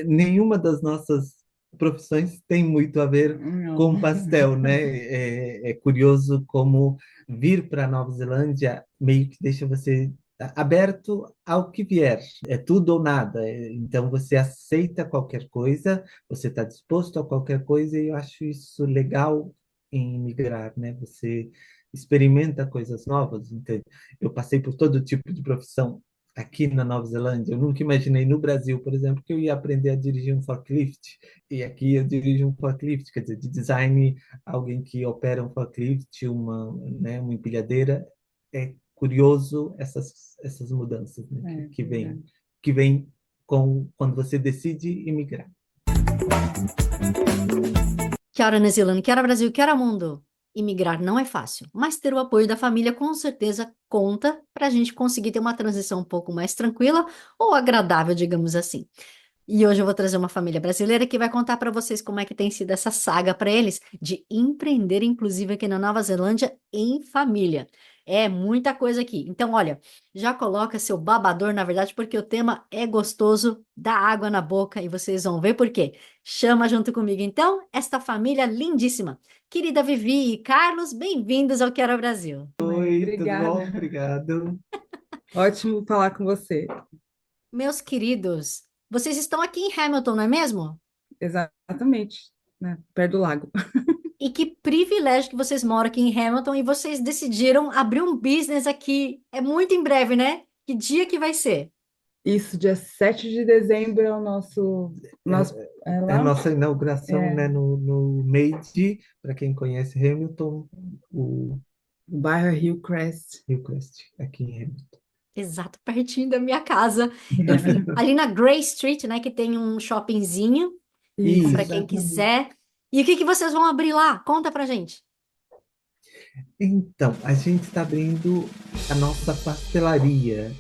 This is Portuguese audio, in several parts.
Nenhuma das nossas profissões tem muito a ver Não. com pastel, né? É curioso como vir para a Nova Zelândia meio que deixa você aberto ao que vier. É tudo ou nada. Então você aceita qualquer coisa, você está disposto a qualquer coisa, e eu acho isso legal em imigrar, né? Você experimenta coisas novas. Então, eu passei por todo tipo de profissão aqui na Nova Zelândia. Eu nunca imaginei no Brasil, por exemplo, que eu ia aprender a dirigir um forklift. E aqui eu dirijo um forklift, quer dizer, de design, alguém que opera um forklift, né, uma empilhadeira. É curioso essas mudanças, né, É vem, verdade. que vem quando você decide imigrar. Que hora, Nesilane? Que hora, Brasil? Que hora, mundo? Imigrar não é fácil, mas ter o apoio da família com certeza conta para a gente conseguir ter uma transição um pouco mais tranquila ou agradável, digamos assim. E hoje eu vou trazer uma família brasileira que vai contar para vocês como é que tem sido essa saga para eles de empreender, inclusive aqui na Nova Zelândia, em família. É muita coisa aqui. Então, olha, já coloca seu babador, na verdade, porque o tema é gostoso, dá água na boca e vocês vão ver por quê. Chama junto comigo, então, esta família lindíssima. Querida Vivi e Carlos, bem-vindos ao Quero Brasil. Mãe, Oi, tudo obrigada. bom? Obrigado. Ótimo falar com você. Meus queridos, vocês estão aqui em Hamilton, não é mesmo? Exatamente, né? Perto do lago. E que privilégio que vocês moram aqui em Hamilton e vocês decidiram abrir um business aqui. É muito em breve, né? Que dia que vai ser? Isso, dia 7 de dezembro é o nosso é É a lá? nossa inauguração, É, né, no Made, para quem conhece Hamilton, o o bairro Hillcrest. Hillcrest, aqui em Hamilton. Exato, pertinho da minha casa. Enfim, ali na Gray Street, né, que tem um shoppingzinho Isso, para quem Isso. exatamente. quiser. E o que que vocês vão abrir lá? Conta pra gente. Então, a gente está abrindo a nossa pastelaria.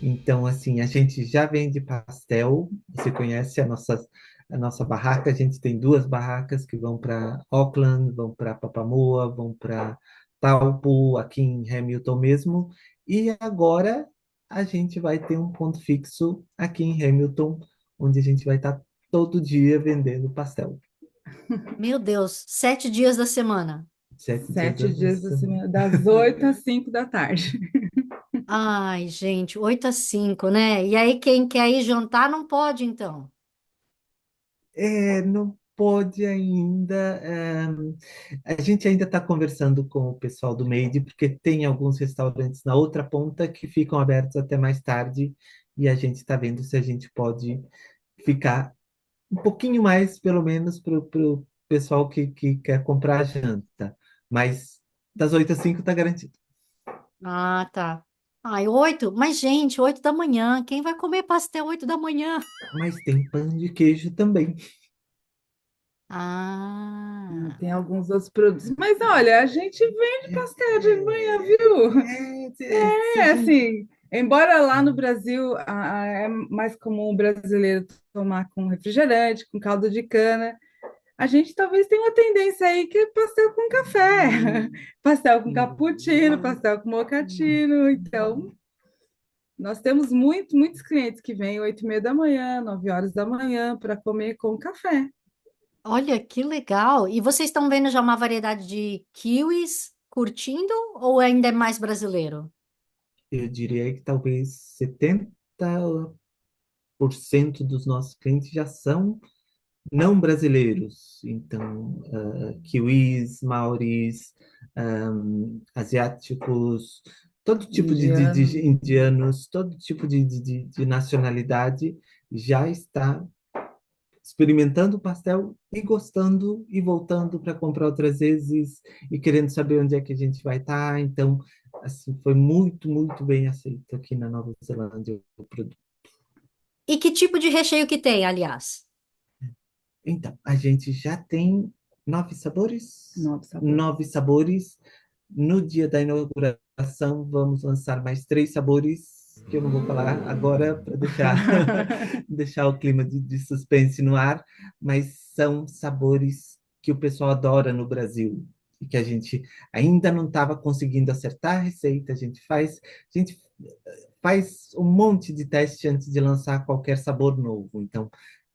Então, assim, a gente já vende pastel. Você conhece a nossa barraca? A gente tem duas barracas que vão para Auckland, vão para Papamoa, vão para Taupo, aqui em Hamilton mesmo. E agora a gente vai ter um ponto fixo aqui em Hamilton, onde a gente vai estar todo dia vendendo pastel. Meu Deus, 7 dias da semana. 7 dias Sete da dias da semana. semana, das 8 às 5 da tarde. Ai, gente, 8 às 5, né? E aí, quem quer ir jantar não pode, então. Não pode ainda. A gente ainda está conversando com o pessoal do Made, porque tem alguns restaurantes na outra ponta que ficam abertos até mais tarde, e a gente está vendo se a gente pode ficar um pouquinho mais, pelo menos, para o pessoal que quer comprar a janta. Mas das 8 às 5 está garantido. Ah, tá. Ai, 8? Mas, gente, 8 da manhã. Quem vai comer pastel 8 da manhã? Mas tem pão de queijo também. Ah, Tem alguns outros produtos. Mas olha, a gente vende pastel de manhã, viu? Se a É gente. assim, embora lá no Brasil é mais comum o brasileiro tomar com refrigerante, com caldo de cana, a gente talvez tenha uma tendência aí que é pastel com café, pastel com cappuccino, pastel com mocatino. Então, nós temos muitos clientes que vêm 8h30 da manhã, 9 horas da manhã para comer com café. olha que legal. E vocês estão vendo já uma variedade de kiwis curtindo ou ainda é mais brasileiro? Eu diria que talvez 70% dos nossos clientes já são não brasileiros. Então, kiwis, maoris, asiáticos, todo tipo de Indiano. indianos, todo tipo de nacionalidade já está experimentando o pastel e gostando e voltando para comprar outras vezes e querendo saber onde é que a gente vai estar. Então, assim, foi muito, muito bem aceito aqui na Nova Zelândia o produto. E que tipo de recheio que tem, aliás? Então, a gente já tem 9 sabores. Nove sabores. 9 sabores. No dia da inauguração, vamos lançar mais 3 sabores, que eu não vou falar agora para deixar o clima de suspense no ar, mas são sabores que o pessoal adora no Brasil e que a gente ainda não estava conseguindo acertar a receita. A gente faz um monte de teste antes de lançar qualquer sabor novo. Então,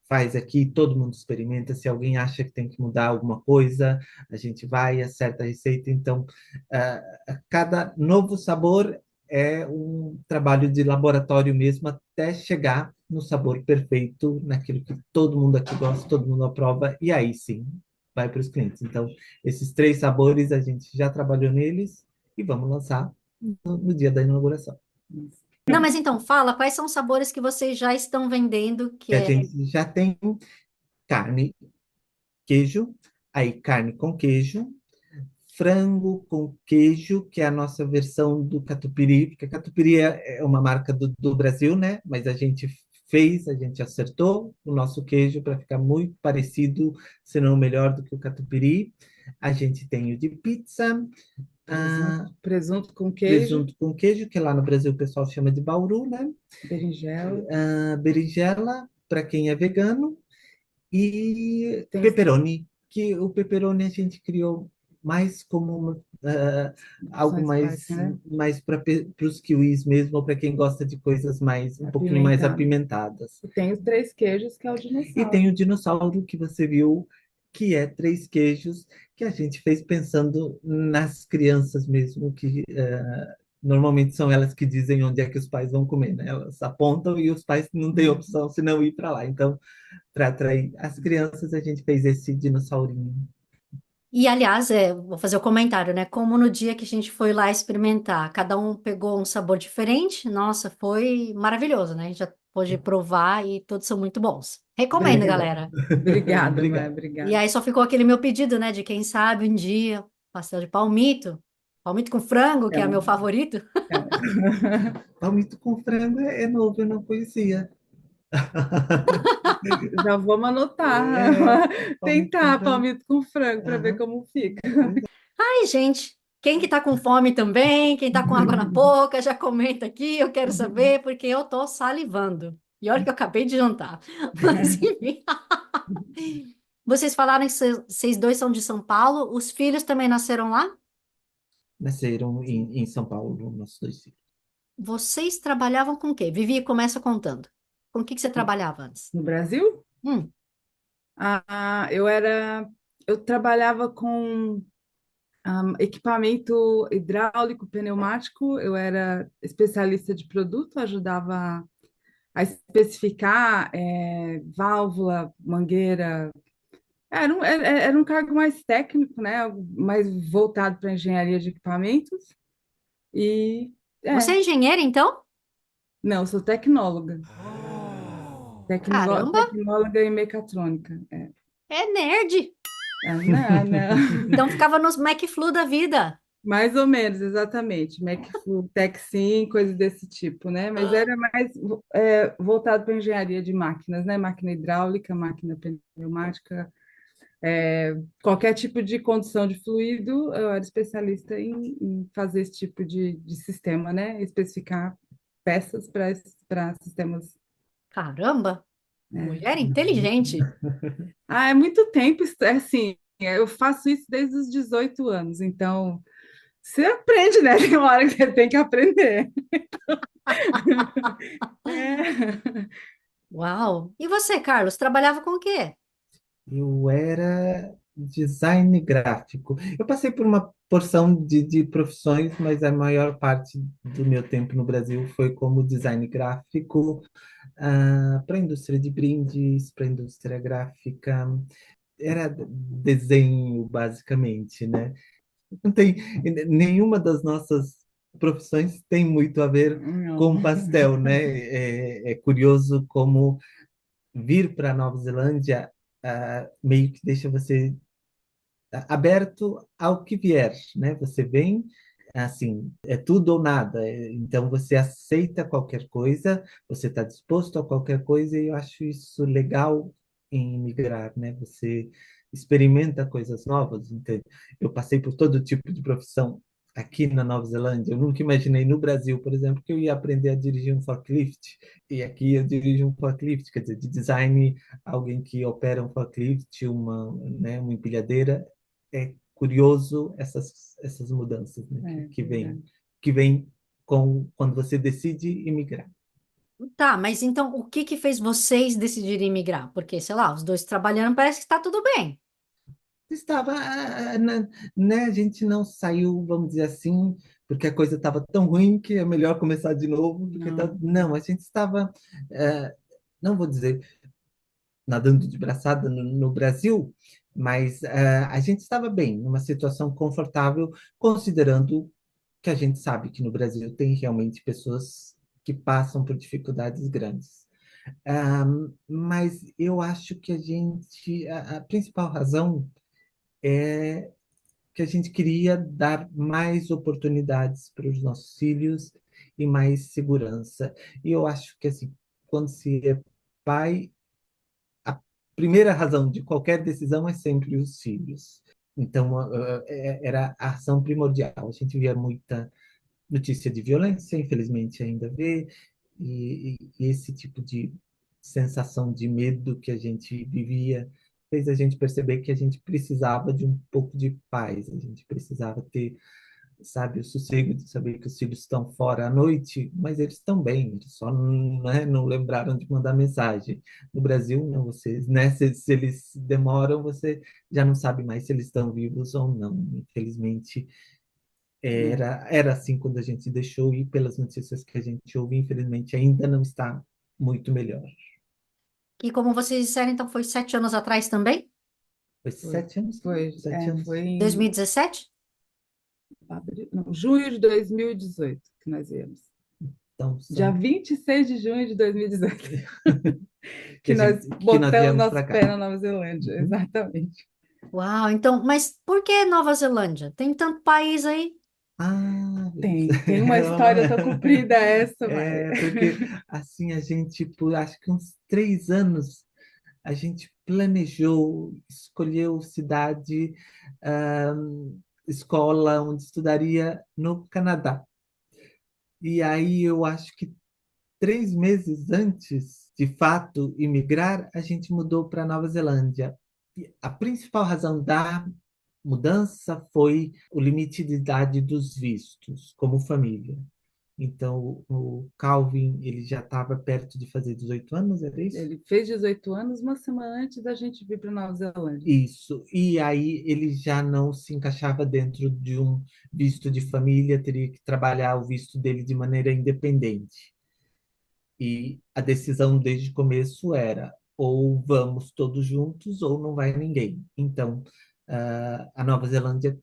faz aqui, todo mundo experimenta. Se alguém acha que tem que mudar alguma coisa, a gente vai, acerta a receita. Então, cada novo sabor é um trabalho de laboratório mesmo, até chegar no sabor perfeito, naquilo que todo mundo aqui gosta, todo mundo aprova, e aí sim, vai para os clientes. Então, esses três sabores a gente já trabalhou neles e vamos lançar no dia da inauguração. Não, mas então, fala, quais são os sabores que vocês já estão vendendo, que E a é... gente já tem carne, queijo, aí carne com queijo, frango com queijo, que é a nossa versão do catupiry, porque a catupiry é uma marca do Brasil, né? Mas a gente fez, a gente acertou o nosso queijo para ficar muito parecido, se não melhor do que o catupiry. A gente tem o de pizza, Presunto com queijo, presunto com queijo, que lá no Brasil o pessoal chama de bauru, né? berinjela. Berinjela, para quem é vegano, e Tem os pepperoni, que o pepperoni a gente criou mais como algo mais mais, spicy, né? mais para os kiwis mesmo, ou para quem gosta de coisas mais um pouquinho mais Apimentado. apimentadas. E tem os três queijos, que é o E tem dinossauro. o dinossauro que você viu, que é três queijos, que a gente fez pensando nas crianças mesmo, que normalmente são elas que dizem onde é que os pais vão comer, né? Elas apontam e os pais não têm opção senão ir para lá. Então, para atrair as crianças, a gente fez esse dinossaurinho. E, aliás, vou fazer o comentário, né? Como no dia que a gente foi lá experimentar, cada um pegou um sabor diferente, nossa, foi maravilhoso, né? A gente já pôde provar e todos são muito bons. Recomendo, Obrigado. galera. Obrigada, Mai, Obrigado. E obrigada. aí só ficou aquele meu pedido, né? De quem sabe um dia, pastel de palmito, palmito com frango, que É é o meu um- favorito. é. Palmito com frango é novo, eu não conhecia. Já vamos anotar, É, palmito com tentar frango. palmito com frango para ver Aham. como fica. Ai, gente, quem que tá com fome também, quem tá com água na boca, já comenta aqui, eu quero saber, porque eu tô salivando. E olha que eu acabei de jantar. Mas enfim. Vocês falaram que vocês dois são de São Paulo, os filhos também nasceram lá? Nasceram em São Paulo, nossos dois filhos. Vocês trabalhavam com o quê? Vivi, começa contando. Com o que que você trabalhava antes? No Brasil? Hum, Eu trabalhava com equipamento hidráulico, pneumático. Eu era especialista de produto, ajudava a especificar válvula, mangueira. Era um cargo mais técnico, né? Algo mais voltado para engenharia de equipamentos. E você é, é engenheira, então? não, eu sou tecnóloga, Caramba, tecnóloga em mecatrônica. é nerd. Não, não. Então ficava nos McFlu da vida. Mais ou menos, exatamente. McFlu, Tech Sim, coisas desse tipo, né? Mas era mais voltado para engenharia de máquinas, né? Máquina hidráulica, máquina pneumática, qualquer tipo de condução de fluido, eu era especialista em fazer esse tipo de sistema, né? Especificar peças para sistemas. Caramba, Né? mulher inteligente. É muito tempo, assim, eu faço isso desde os 18 anos, então você aprende, né? Tem uma hora que você tem que aprender. É. Uau. E você, Carlos, trabalhava com o quê? Eu era design gráfico. Eu passei por uma porção de profissões, mas a maior parte do meu tempo no Brasil foi como design gráfico, para a indústria de brindes, para a indústria gráfica. Era desenho, basicamente, né? Não tem, nenhuma das nossas profissões tem muito a ver Não. com pastel, né? É curioso como vir para Nova Zelândia meio que deixa você aberto ao que vier, né? Você vem, assim, é tudo ou nada. Então você aceita qualquer coisa, você está disposto a qualquer coisa, e eu acho isso legal em imigrar, né? Você experimenta coisas novas. Então, eu passei por todo tipo de profissão aqui na Nova Zelândia. Eu nunca imaginei no Brasil, por exemplo, que eu ia aprender a dirigir um forklift. E aqui eu dirijo um forklift, quer dizer, de design, alguém que opera um forklift, né, uma empilhadeira. É curioso essas mudanças, né, É que verdade. vem com quando você decide imigrar. Tá, mas então o que que fez vocês decidirem migrar? Porque, sei lá, os dois trabalhando parece que está tudo bem. Estava, né, a gente não saiu, vamos dizer assim, porque a coisa estava tão ruim que é melhor começar de novo do que tá, Não. não, a gente estava, não vou dizer nadando de braçada no Brasil, mas a gente estava bem, numa situação confortável, considerando que a gente sabe que no Brasil tem realmente pessoas que passam por dificuldades grandes. Ah, mas eu acho que a principal razão é que a gente queria dar mais oportunidades para os nossos filhos e mais segurança. E eu acho que, assim, quando se é pai, a primeira razão de qualquer decisão é sempre os filhos. Então, era a ação primordial. A gente via muita notícia de violência, infelizmente ainda vê, e esse tipo de sensação de medo que a gente vivia fez a gente perceber que a gente precisava de um pouco de paz, a gente precisava ter, sabe, o sossego de saber que os filhos estão fora à noite, mas eles estão bem, eles só não, né, não lembraram de mandar mensagem. No Brasil, não, vocês, né, se eles demoram, você já não sabe mais se eles estão vivos ou não. Infelizmente, É. era assim quando a gente deixou ir pelas notícias que a gente ouve, infelizmente ainda não está muito melhor. E como vocês disseram, então foi 7 anos atrás também? Foi Foi, 7 anos? foi, Sete foi anos? Dois mil em e dezessete? não, junho de 2018 que nós viemos. Então, Dia são 26 de junho de 2018 que que nós nós botamos viemos para nosso cá. pé na Nova Zelândia, Uhum. exatamente. Uau, então, mas por que Nova Zelândia? Tem tanto país aí. Ah, Tem uma história tão comprida essa, mas porque assim a gente, por acho que uns 3 anos, a gente planejou, escolheu cidade, escola onde estudaria no Canadá. E aí eu acho que 3 meses antes, de fato, imigrar, a gente mudou para Nova Zelândia. E a principal razão da mudança foi o limite de idade dos vistos, como família. Então, o Calvin, ele já estava perto de fazer 18 anos, era isso? ele fez 18 anos uma semana antes da gente vir para Nova Zelândia. Isso. E aí ele já não se encaixava dentro de um visto de família, teria que trabalhar o visto dele de maneira independente. E a decisão desde o começo era ou vamos todos juntos ou não vai ninguém. Então, a Nova Zelândia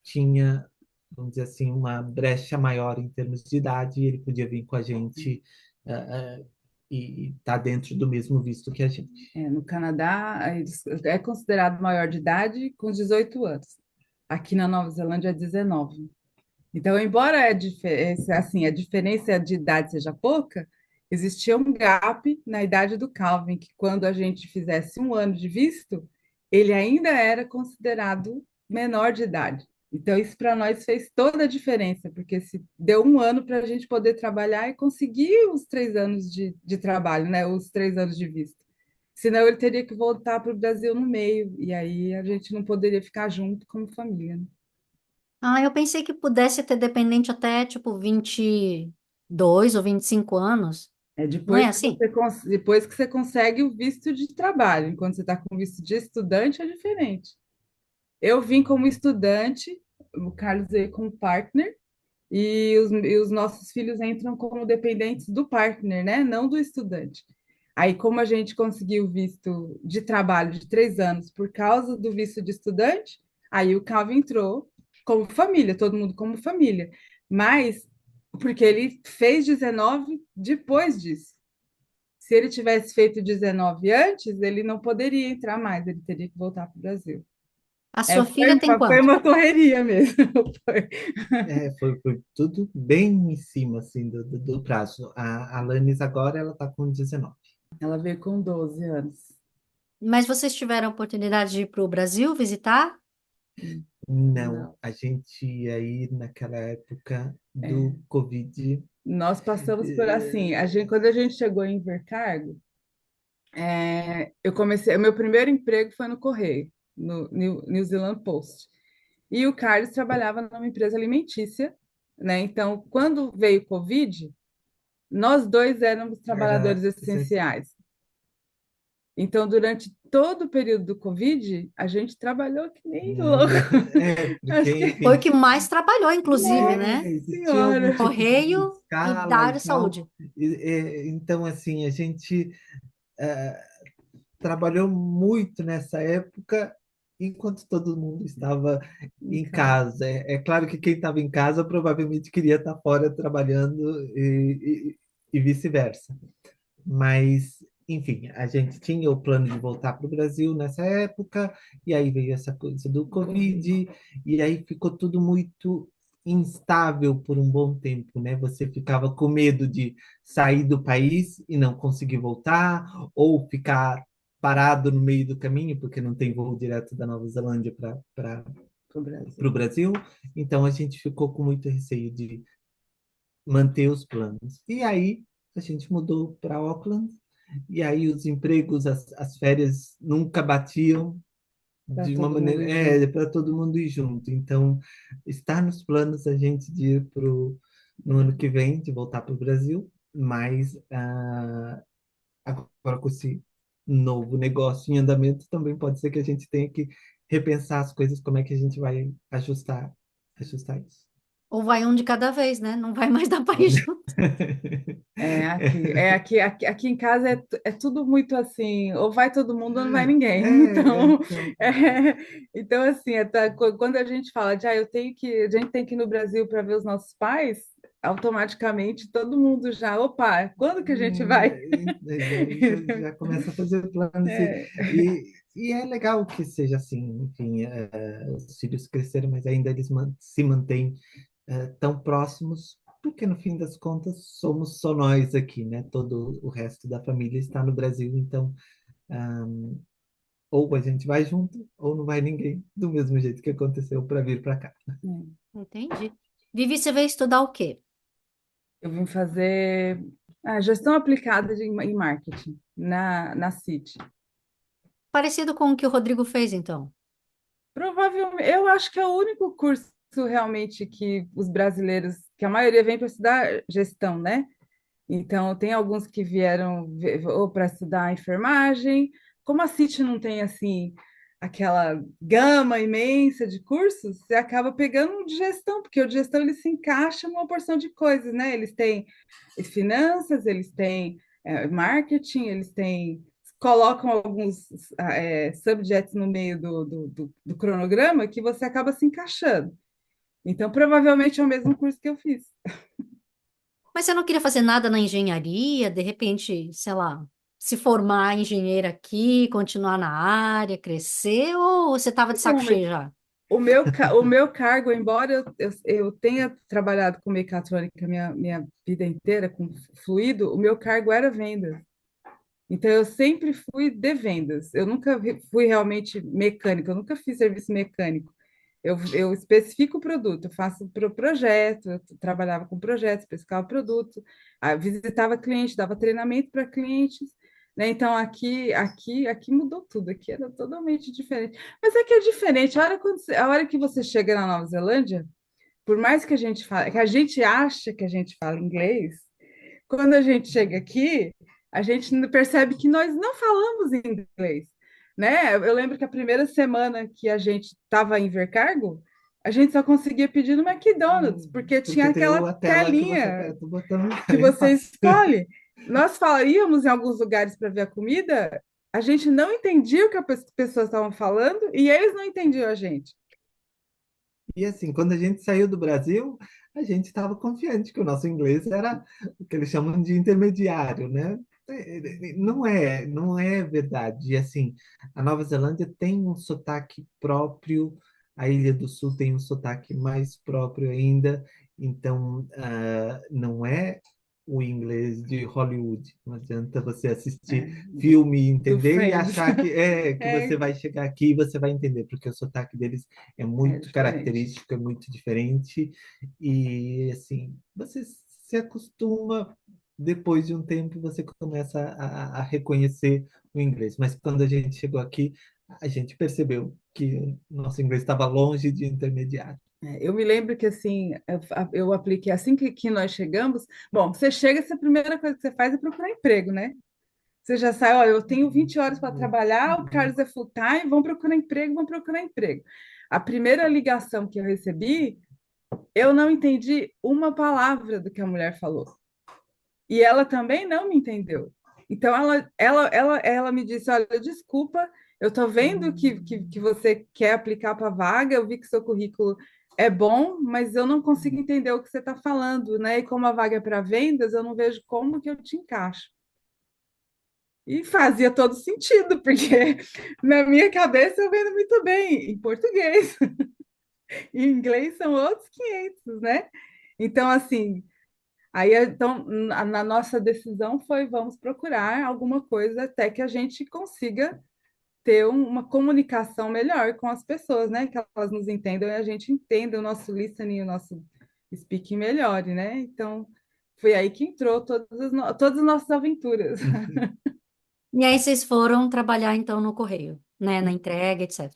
tinha, vamos dizer assim, uma brecha maior em termos de idade, e ele podia vir com a gente, e estar dentro do mesmo visto que a gente. No Canadá, é considerado maior de idade com 18 anos. Aqui na Nova Zelândia é 19. Então, embora assim, a diferença de idade seja pouca, existia um gap na idade do Calvin, que quando a gente fizesse 1 ano de visto, ele ainda era considerado menor de idade. Então, isso para nós fez toda a diferença, porque se deu 1 ano para a gente poder trabalhar e conseguir os 3 anos de trabalho, né? Os 3 anos de visto. Senão ele teria que voltar para o Brasil no meio, e aí a gente não poderia ficar junto como família, né? Ah, eu pensei que pudesse ter dependente até, tipo, 22 ou 25 anos. É Não é assim? depois que você consegue o visto de trabalho. Enquanto você está com visto de estudante, é diferente. Eu vim como estudante, o Carlos veio como partner, e os nossos filhos entram como dependentes do partner, né? Não do estudante. Aí, como a gente conseguiu o visto de trabalho de 3 anos por causa do visto de estudante, aí o Calvin entrou como família, todo mundo como família. Mas porque ele fez 19 depois disso. Se ele tivesse feito 19 antes, ele não poderia entrar mais, ele teria que voltar para o Brasil. A sua filha tem Foi quanto? uma correria mesmo. Foi. Foi tudo bem em cima assim, do prazo. A Alanis agora ela está com 19. Ela veio com 12 anos. Mas vocês tiveram a oportunidade de ir para o Brasil visitar? Não, Não. a gente ia ir naquela época É. do Covid. Nós passamos por assim, quando a gente chegou em Invercargo, eu comecei, o meu primeiro emprego foi no Correio, no New Zealand Post. E o Carlos trabalhava numa empresa alimentícia, né? Então, quando veio o Covid, Nós dois éramos trabalhadores Era essencial. essenciais. Então, durante todo o período do Covid, a gente trabalhou que nem louco. Porque, Acho que, Foi o enfim, que mais trabalhou, inclusive, né? existia algum senhora. tipo de Correio e da escala área e de tal. saúde. Então, assim, a gente trabalhou muito nessa época, enquanto todo mundo estava Em em casa. casa. É claro que quem estava em casa provavelmente queria estar fora trabalhando e vice-versa. Mas, enfim, a gente tinha o plano de voltar para o Brasil nessa época, e aí veio essa coisa do Covid, e aí ficou tudo muito instável por um bom tempo, né? Você ficava com medo de sair do país e não conseguir voltar, ou ficar parado no meio do caminho, porque não tem voo direto da Nova Zelândia para Pro o Brasil. Brasil. Então a gente ficou com muito receio de manter os planos. E aí a gente mudou para Auckland, e aí os empregos, as férias nunca batiam Para de uma todo mundo maneira, ir junto. para todo mundo ir junto. Então, está nos planos a gente de ir no ano que vem, de voltar para o Brasil, mas agora com esse novo negócio em andamento, também pode ser que a gente tenha que repensar as coisas, como é que a gente vai ajustar isso. Ou vai um de cada vez, né? Não vai mais dar para ir junto. Aqui em casa é tudo muito assim, ou vai todo mundo ou não vai ninguém. Então, Então, é, então assim, quando a gente fala de a gente tem que ir no Brasil para ver os nossos pais, automaticamente todo mundo já, opa, quando que a gente vai? daí já começa a fazer planos É, e é legal que seja assim, enfim, os filhos cresceram, mas ainda eles se mantêm tão próximos, porque no fim das contas somos só nós aqui, né? Todo o resto da família está no Brasil, então ah, ou a gente vai junto ou não vai ninguém, do mesmo jeito que aconteceu para vir para cá. Entendi. Vivi, você veio estudar o quê? eu vim fazer gestão aplicada em marketing na City. Parecido com o que o Rodrigo fez, então. Provavelmente, eu acho que é o único curso realmente que os brasileiros, que a maioria vem para estudar gestão, né? Então, tem alguns que vieram ou para estudar enfermagem. Como a City não tem assim aquela gama imensa de cursos, você acaba pegando um de gestão, porque o de gestão ele se encaixa numa porção de coisas, né? Eles têm finanças, eles têm marketing, eles têm colocam alguns subjects no meio do cronograma que você acaba se encaixando. Então, provavelmente é o mesmo curso que eu fiz. Mas você não queria fazer nada na engenharia, de repente, sei lá, se formar engenheira aqui, continuar na área, crescer, ou você estava de saco Então, cheio já? o meu cargo, embora eu tenha trabalhado com mecatrônica minha vida inteira, com fluido, o meu cargo era vendas. Então, eu sempre fui de vendas. Eu nunca fui realmente mecânica, eu nunca fiz serviço mecânico. Eu especifico o produto, eu faço projeto, eu trabalhava com projetos, pescava produto, visitava cliente, dava treinamento para clientes, né? Então aqui mudou tudo, aqui era totalmente diferente. Mas aqui é diferente. A hora que você chega na Nova Zelândia, por mais que a gente fale, que a gente acha que a gente fala inglês, quando a gente chega aqui, a gente percebe que nós não falamos inglês, né? Eu lembro que a primeira semana que a gente estava em Vercargo, a gente só conseguia pedir no McDonald's, porque Porque tinha tem aquela a tela que você telinha aperta o botão que e é você fácil. escolhe. Nós falaríamos em alguns lugares para ver a comida, a gente não entendia o que as pessoas estavam falando e eles não entendiam a gente. E assim, quando a gente saiu do Brasil, a gente estava confiante que o nosso inglês era o que eles chamam de intermediário, né? Não é verdade. E assim, a Nova Zelândia tem um sotaque próprio, a Ilha do Sul tem um sotaque mais próprio ainda, então não é o inglês de Hollywood. Não adianta você É, assistir filme e do entender e Friends. achar que É, você vai chegar aqui e você vai entender, porque o sotaque deles é é muito diferente. característico, é muito diferente, e assim, você se acostuma, depois de um tempo você começa a reconhecer o inglês. Mas quando a gente chegou aqui, a gente percebeu que o nosso inglês estava longe de intermediário. Eu me lembro que assim, eu apliquei assim que nós chegamos. Bom, você chega, essa primeira coisa que você faz é procurar emprego, né? Você já sai, ó, eu tenho 20 horas para trabalhar, o Carlos é full time, vão procurar emprego, vão procurar emprego. A primeira ligação que eu recebi, eu não entendi uma palavra do que a mulher falou. E ela também não me entendeu. Então ela me disse: Olha, desculpa, eu estou vendo que você quer aplicar para a vaga, eu vi que seu currículo é bom, mas eu não consigo entender o que você está falando, né? E como a vaga é para vendas, eu não vejo como que eu te encaixo. E fazia todo sentido, porque na minha cabeça eu vendo muito bem em português. Em inglês são outros 500, né? Então, assim, aí então, na nossa decisão foi vamos procurar alguma coisa até que a gente consiga ter uma comunicação melhor com as pessoas, né? Que elas nos entendam e a gente entenda o nosso listening, o nosso speaking melhore, né? Então, foi aí que entrou todas as nossas aventuras. E aí vocês foram trabalhar então no correio, né? Na entrega, etc.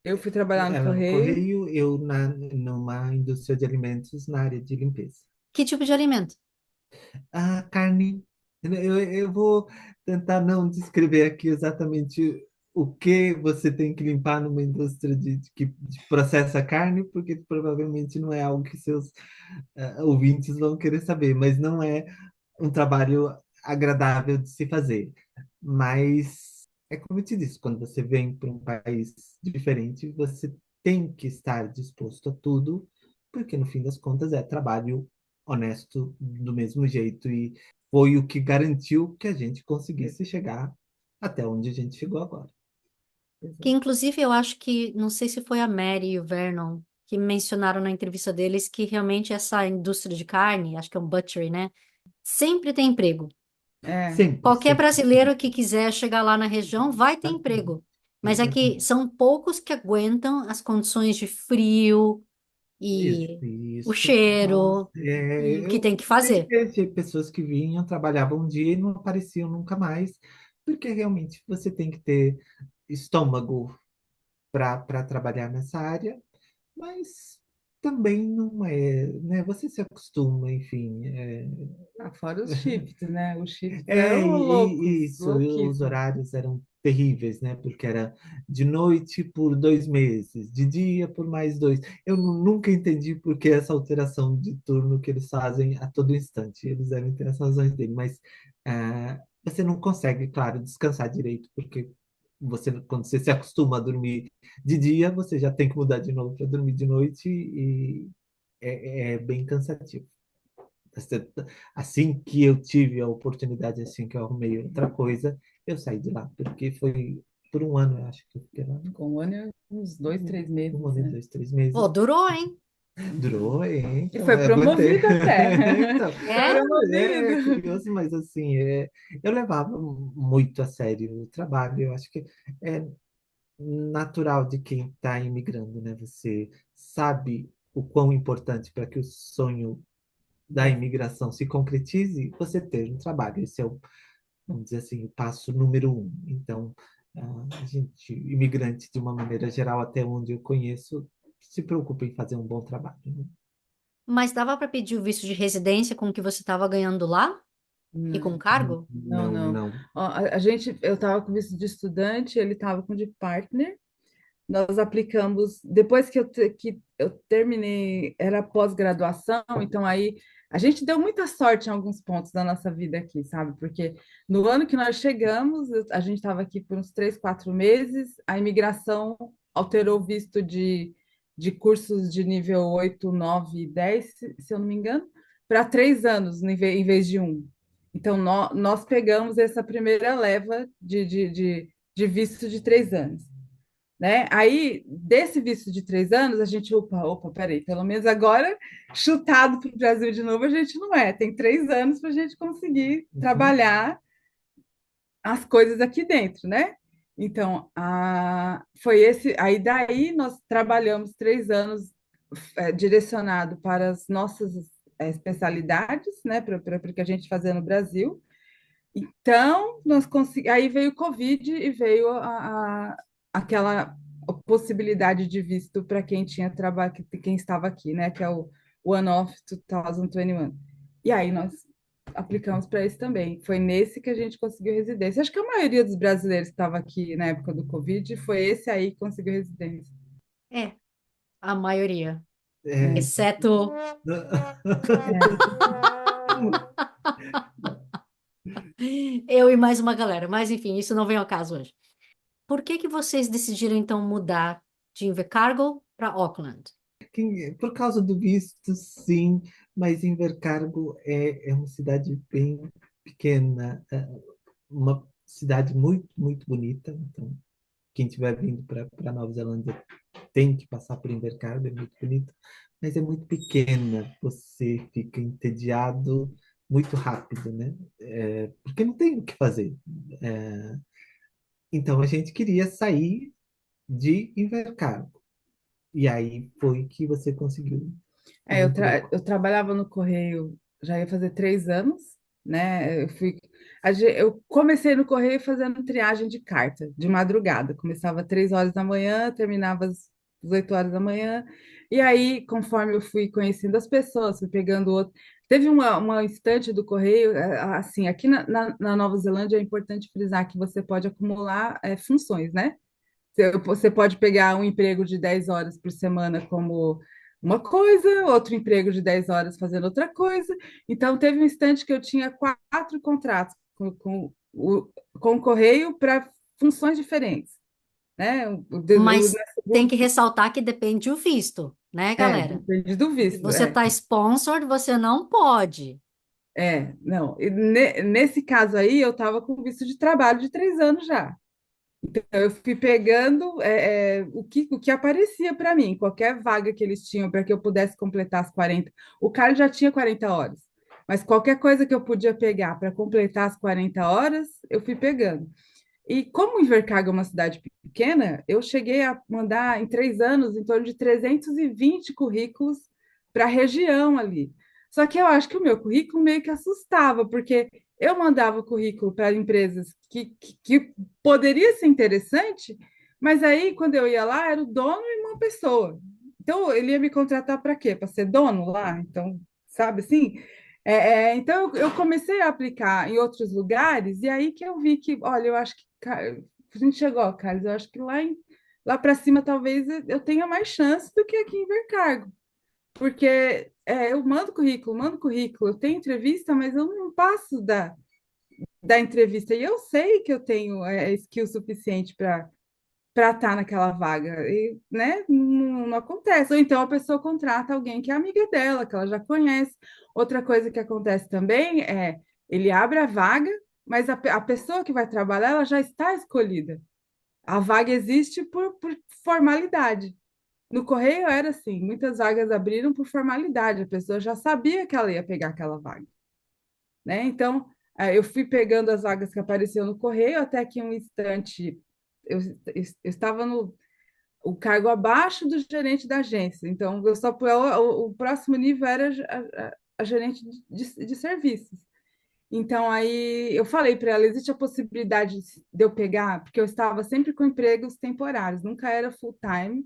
Eu fui trabalhar no Ela no correio. correio, eu numa indústria de alimentos na área de limpeza. Que tipo de alimento? A carne, eu vou tentar não descrever aqui exatamente o que você tem que limpar numa indústria que processa carne, porque provavelmente não é algo que seus ouvintes vão querer saber, mas não é um trabalho agradável de se fazer. Mas é como eu te disse, quando você vem para um país diferente, você tem que estar disposto a tudo, porque no fim das contas é trabalho honesto do mesmo jeito e foi o que garantiu que a gente conseguisse chegar até onde a gente chegou agora. Que inclusive eu acho que, não sei se foi a Mary e o Vernon que mencionaram na entrevista deles que realmente essa indústria de carne, acho que é um butchery, né? Sempre tem emprego. É, Sempre, Qualquer sempre. brasileiro que quiser chegar lá na região vai ter emprego. Mas é que Exatamente. são poucos que aguentam as condições de frio Isso, e o isso. Nossa, cheiro e o que tem eu que fazer. teve pessoas que vinham, trabalhavam um dia e não apareciam nunca mais, porque realmente você tem que ter estômago para trabalhar nessa área, mas também não é, né? Você se acostuma, enfim. fora os shifts, né? Os shifts É, eram e loucos, isso, os louquíssimos. horários eram terríveis, né? Porque era de noite por 2 meses, de dia por mais dois. Eu nunca entendi por que essa alteração de turno que eles fazem a todo instante. Eles devem ter as razões dele, mas você não consegue, claro, descansar direito, porque quando você se acostuma a dormir de dia, você já tem que mudar de novo para dormir de noite e é bem cansativo. Assim que eu tive a oportunidade, assim que eu arrumei outra coisa, eu saí de lá, porque foi por um ano, eu acho que eu fiquei lá. Com um ano, uns dois, três Um meses, ano e né? 2, 3 meses. Pô, durou, hein? Durou, E então, foi aguentei. promovido até. Então, É? é Promovido. curioso, mas assim, eu levava muito a sério o trabalho. Eu acho que é natural de quem está imigrando, né? Você sabe o quão importante para que o sonho da imigração se concretize, você ter um trabalho. Esse é o, vamos dizer assim, o passo número um. Então, a gente, imigrante, de uma maneira geral, até onde eu conheço, se preocupa em fazer um bom trabalho, né? Mas dava para pedir o visto de residência com o que você estava ganhando lá e com Não, cargo? não, Não, não. não. Ó, a gente, eu estava com visto de estudante, ele estava com de partner. Nós aplicamos, depois que eu terminei, era pós-graduação, então aí a gente deu muita sorte em alguns pontos da nossa vida aqui, sabe? Porque no ano que nós chegamos, a gente estava aqui por uns 3, 4 meses, a imigração alterou o visto de cursos de nível 8, 9 e 10, se eu não me engano, para 3 anos em vez de um. Então, nós pegamos essa primeira leva de visto de 3 anos, né? Aí, desse visto de 3 anos, a gente, opa, peraí, pelo menos agora, chutado para o Brasil de novo, a gente não é. Tem 3 anos para a gente conseguir Uhum. trabalhar as coisas aqui dentro, né? Então, foi esse. Aí, daí, nós trabalhamos 3 anos direcionado para as nossas especialidades, né? Para o que a gente fazia no Brasil. Então, aí veio o Covid e veio aquela possibilidade de visto para quem tinha trabalho, quem estava aqui, né? Que é o One of 2021. E aí nós aplicamos para esse também. Foi nesse que a gente conseguiu residência. Acho que a maioria dos brasileiros que estava aqui na época do Covid foi esse aí que conseguiu residência. É, a maioria. É, Exceto eu e mais uma galera. Mas enfim, isso não vem ao caso hoje. Por que que vocês decidiram então mudar de Invercargill para Auckland? por causa do visto, sim, mas Invercargill é uma cidade bem pequena, uma cidade muito, muito bonita. Então, quem estiver vindo para Nova Zelândia tem que passar por Invercargill, é muito bonito, mas é muito pequena. Você fica entediado muito rápido, né? Porque não tem o que fazer. É, então, a gente queria sair de Invercargill. E aí foi que você conseguiu um emprego. Eu trabalhava no Correio, já ia fazer 3 anos, né? Eu comecei no Correio fazendo triagem de carta, de madrugada. Começava 3 horas da manhã, terminava às 18 horas da manhã. E aí, conforme eu fui conhecendo as pessoas, fui pegando outro. Teve uma instante do Correio, assim, aqui na Nova Zelândia é importante frisar que você pode acumular funções, né? Você pode pegar um emprego de 10 horas por semana como uma coisa, outro emprego de 10 horas fazendo outra coisa. Então, teve um instante que eu tinha 4 contratos com o Correio para funções diferentes, né? Mas tem que ressaltar que depende do visto, né, galera? Depende do Se visto. você tá sponsored, você não pode. Não. E nesse caso aí, eu estava com visto de trabalho de 3 anos já. Então, eu fui pegando o que aparecia para mim, qualquer vaga que eles tinham para que eu pudesse completar as 40. O cara já tinha 40 horas, mas qualquer coisa que eu podia pegar para completar as 40 horas, eu fui pegando. E como Invercargill é uma cidade pequena, eu cheguei a mandar em 3 anos em torno de 320 currículos para a região ali. Só que eu acho que o meu currículo meio que assustava, porque eu mandava currículo para empresas que poderia ser interessante, mas aí quando eu ia lá era o dono e uma pessoa. Então ele ia me contratar para quê? Para ser dono lá? Então, sabe assim? Então eu comecei a aplicar em outros lugares e aí que eu vi que, olha, eu acho que a gente chegou, Carlos, eu acho que lá para cima talvez eu tenha mais chance do que aqui em Vercargo, porque eu mando currículo, eu tenho entrevista, mas eu não passo da entrevista e eu sei que eu tenho skill suficiente para estar naquela vaga, e, né, não acontece. Ou então a pessoa contrata alguém que é amiga dela, que ela já conhece. Outra coisa que acontece também é, ele abre a vaga, mas a pessoa que vai trabalhar, ela já está escolhida. A vaga existe por formalidade. No Correio era assim, muitas vagas abriram por formalidade, a pessoa já sabia que ela ia pegar aquela vaga, né? Então, eu fui pegando as vagas que apareciam no Correio, até que um instante eu estava no o cargo abaixo do gerente da agência. Então, o próximo nível era a gerente de serviços. Então, aí eu falei para ela: existe a possibilidade de eu pegar, porque eu estava sempre com empregos temporários, nunca era full-time,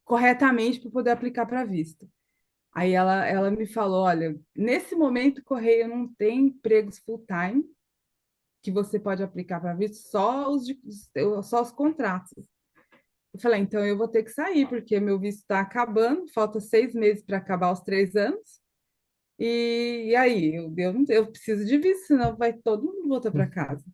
corretamente para poder aplicar para visto. Aí ela me falou: olha, nesse momento o Correio não tem empregos full-time que você pode aplicar para visto, só os contratos. Eu falei: então eu vou ter que sair, porque meu visto está acabando, falta 6 meses para acabar os 3 anos. E aí, eu preciso de visto, senão vai todo mundo voltar para casa,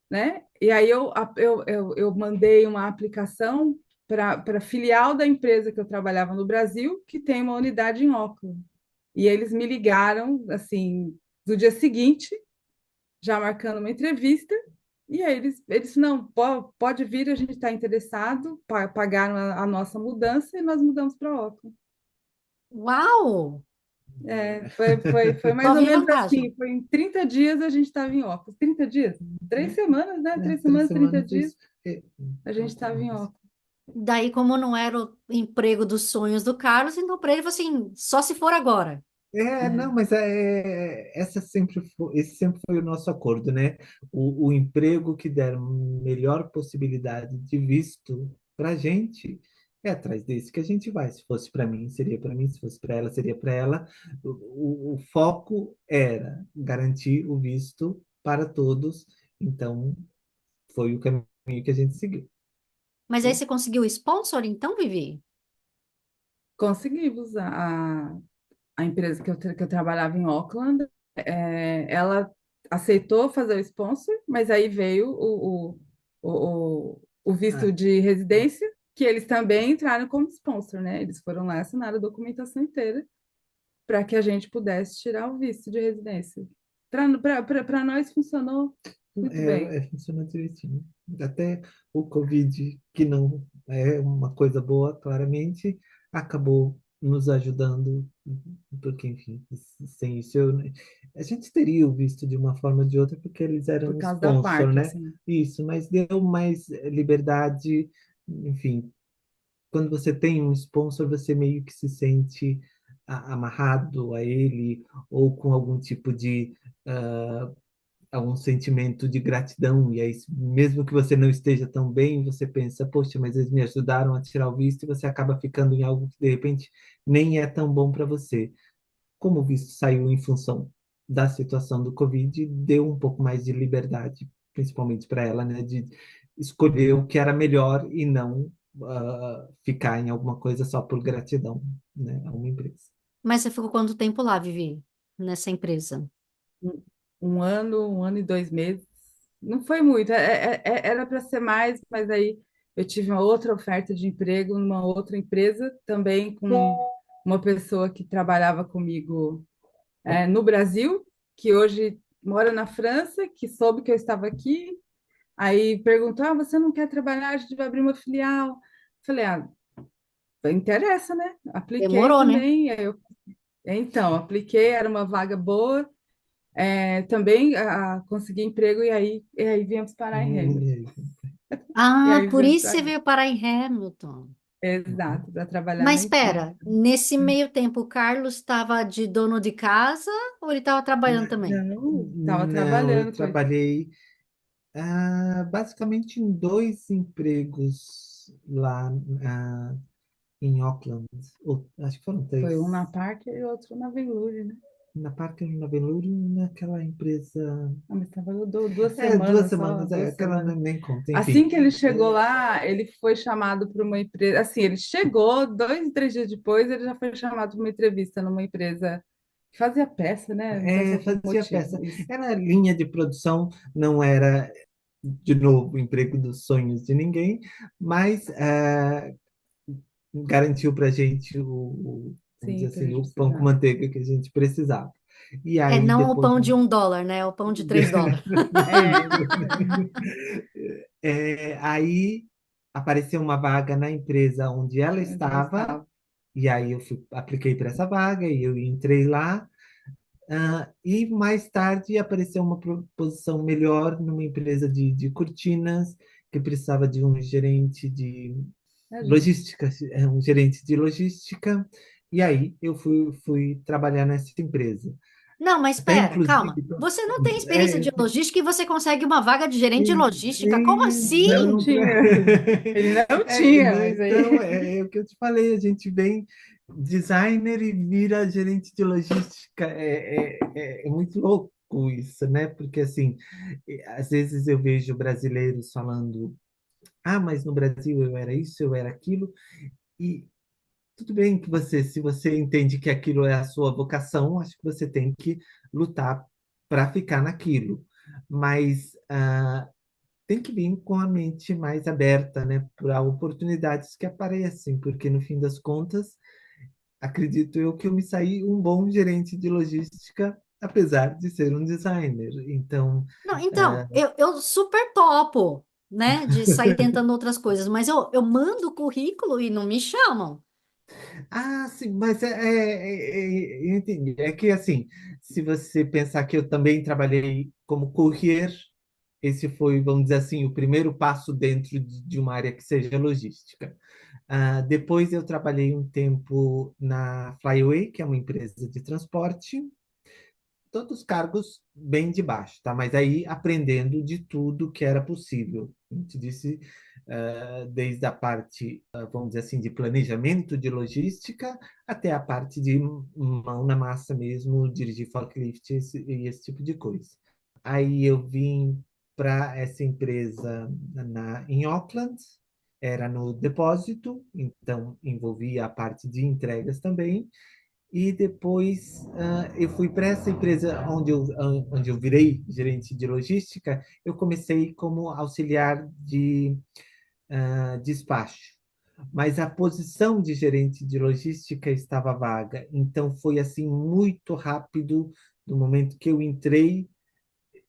né? E aí eu mandei uma aplicação para filial da empresa que eu trabalhava no Brasil, que tem uma unidade em Auckland. E eles me ligaram, assim, do dia seguinte, já marcando uma entrevista, e aí eles não, pode vir, a gente está interessado, pagaram a nossa mudança e nós mudamos para Auckland. Uau! Foi Só mais ou vi menos vantagem. assim, foi em 30 dias a gente estava em Auckland. 30 dias? 3 semanas, né? É, três três semanas, 30 semanas, dias, isso. É, a gente estava em Auckland. Daí, como não era o emprego dos sonhos do Carlos, então para ele falou assim, só se for agora. não, mas esse sempre foi o nosso acordo, né? O emprego que der melhor possibilidade de visto, para a gente, é atrás desse que a gente vai. Se fosse para mim, seria para mim. Se fosse para ela, seria para ela. O foco era garantir o visto para todos. Então, foi o caminho que a gente seguiu. Mas aí você conseguiu o sponsor, então, Vivi? Conseguimos. A empresa que eu trabalhava em Auckland, ela aceitou fazer o sponsor, mas aí veio o visto Ah, de residência, que eles também entraram como sponsor, né? Eles foram lá e assinaram a documentação inteira para que a gente pudesse tirar o visto de residência. Para nós funcionou muito bem, funciona direitinho. Até o Covid, que não é uma coisa boa, claramente, acabou nos ajudando, porque, enfim, sem isso, a gente teria o visto de uma forma ou de outra, porque eles por eram causa da sponsor, né? Parkinson. Isso, mas deu mais liberdade, enfim, quando você tem um sponsor, você meio que se sente amarrado a ele, ou com algum tipo de algum sentimento de gratidão, e aí, mesmo que você não esteja tão bem, você pensa, poxa, mas eles me ajudaram a tirar o visto, e você acaba ficando em algo que de repente nem é tão bom para você. Como o visto saiu em função da situação do Covid, deu um pouco mais de liberdade, principalmente para ela, né, de escolher o que era melhor e não ficar em alguma coisa só por gratidão, né, a uma empresa. Mas você ficou quanto tempo lá, Vivi, nessa empresa? Um, um ano e 2 meses. Não foi muito, era para ser mais, mas aí eu tive uma outra oferta de emprego numa outra empresa, também com uma pessoa que trabalhava comigo no Brasil, que hoje mora na França, que soube que eu estava aqui, aí perguntou: ah, você não quer trabalhar? A gente vai abrir uma filial. Falei: ah, interessa, né? Apliquei Demorou, né? também. Então, apliquei, era uma vaga boa. Também consegui emprego e aí viemos parar em E Hamilton. aí? E Ah, aí por viemos isso para você veio parar em Hamilton. exato, para trabalhar na Mas empresa. espera, nesse meio tempo, o Carlos estava de dono de casa ou ele estava trabalhando também? Não, estava Não, eu trabalhando com ele. trabalhei basicamente em dois empregos lá em Auckland. Acho que foram Foi um na três. Parker e outro na Velour, né? Na Parker, na Velour e naquela empresa. Ah, mas trabalhou 2 2 semanas só, semanas, 2 semanas. nem conta, enfim. Assim que ele chegou lá, ele foi chamado para uma empresa. Assim, ele chegou, 2, 3 dias depois, ele já foi chamado para uma entrevista numa empresa que fazia peça, né? Peça Fazia automotiva. peça. Isso. Era linha de produção, não era, de novo, o emprego dos sonhos de ninguém, mas garantiu para a gente vamos dizer Sim, que a assim, gente o pão com precisava. manteiga que a gente precisava. E É aí não o depois. pão de US$ 1, né? É o pão de US$ 3. Exatamente. Aí apareceu uma vaga na empresa onde ela Onde eu estava, estava. e aí apliquei para essa vaga e eu entrei lá. E mais tarde apareceu uma posição melhor numa empresa de cortinas, que precisava de um gerente de Imagina. logística, um gerente de logística, e aí eu fui trabalhar nessa empresa. Não, mas Até espera, inclusive. calma. Você não tem experiência É, de logística e você consegue uma vaga de gerente de logística? Como Ele não então, assim? tinha. Ele não tinha, não, mas então, aí. é o que eu te falei, a gente vem designer e vira gerente de logística. É muito louco isso, né? Porque, assim, às vezes eu vejo brasileiros falando, mas no Brasil eu era isso, eu era aquilo, e tudo bem que se você entende que aquilo é a sua vocação, acho que você tem que lutar para ficar naquilo. Mas tem que vir com a mente mais aberta, né, para oportunidades que aparecem, porque no fim das contas, acredito eu que eu me saí um bom gerente de logística, apesar de ser um designer. Então, Não, então, eu super topo, né, de sair tentando outras coisas, mas eu mando o currículo e não me chamam. sim, mas eu entendi. É que assim, se você pensar que eu também trabalhei como courier, esse foi, vamos dizer assim, o primeiro passo dentro de uma área que seja logística. Depois eu trabalhei um tempo na Flyaway, que é uma empresa de transporte, todos os cargos bem de baixo, tá? Mas aí aprendendo de tudo que era possível. A gente disse, desde a parte, vamos dizer assim, de planejamento de logística, até a parte de mão na massa mesmo, dirigir forklift e esse tipo de coisa. Aí eu vim para essa empresa em Auckland, era no depósito, então envolvia a parte de entregas também. E depois eu fui para essa empresa onde eu virei gerente de logística. Eu comecei como auxiliar de despacho, mas a posição de gerente de logística estava vaga. Então foi assim muito rápido. No momento que eu entrei,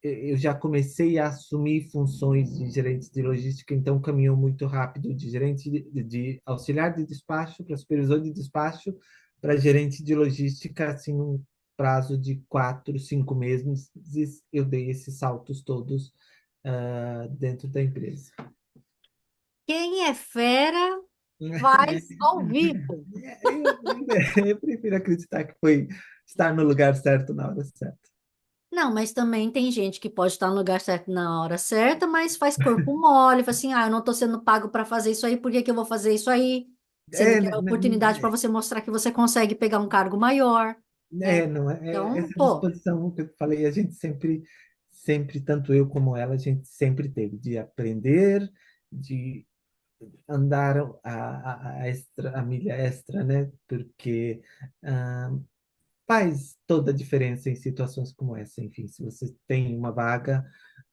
eu já comecei a assumir funções de gerente de logística, então caminhou muito rápido de gerente de auxiliar de despacho para supervisor de despacho para gerente de logística, assim, num prazo de 4, 5 meses, eu dei esses saltos todos dentro da empresa. Quem é fera faz ao vivo. Eu prefiro acreditar que foi estar no lugar certo na hora certa. Não, mas também tem gente que pode estar no lugar certo na hora certa, mas faz corpo mole, fala assim, eu não estou sendo pago para fazer isso aí, por que que eu vou fazer isso aí? Sendo É, que é a oportunidade para você mostrar que você consegue pegar um cargo maior, né? não Então, essa pô, disposição que eu falei, a gente sempre, tanto eu como ela, a gente sempre teve de aprender, de andar a milha extra, né? Porque ah, faz toda a diferença em situações como essa. Enfim, se você tem uma vaga,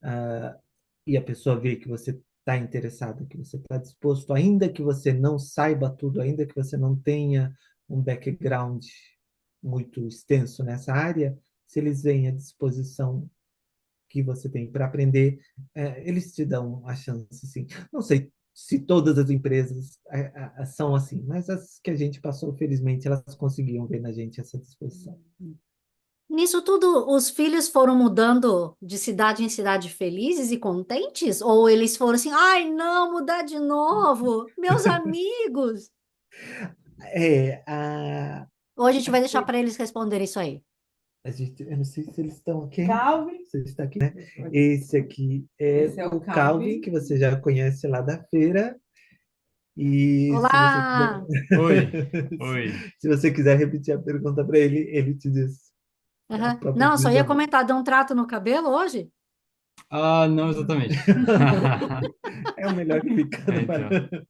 ah, e a pessoa vê que você está interessado, que você está disposto, ainda que você não saiba tudo, ainda que você não tenha um background muito extenso nessa área, se eles veem a disposição que você tem para aprender, eles te dão a chance, sim. Não sei se todas as empresas são assim, mas as que a gente passou, felizmente, elas conseguiam ver na gente essa disposição. nisso tudo, os filhos foram mudando de cidade em cidade felizes e contentes? Ou eles foram assim, ai, não, mudar de novo, meus amigos? É, a, Ou a gente vai deixar para eles responderem isso aí? eu não sei se eles estão aqui. Calvin. Se ele está aqui, né? Esse aqui é Esse é o o Calvin, Calvin. que você já conhece lá da feira. E se você quiser, Olá! Oi, oi. se você quiser repetir a pergunta para ele, ele te diz a Aham. própria Não, só ia empresa dele. comentar, deu um trato no cabelo hoje? Ah, não exatamente. É o melhor que fica É, para. então,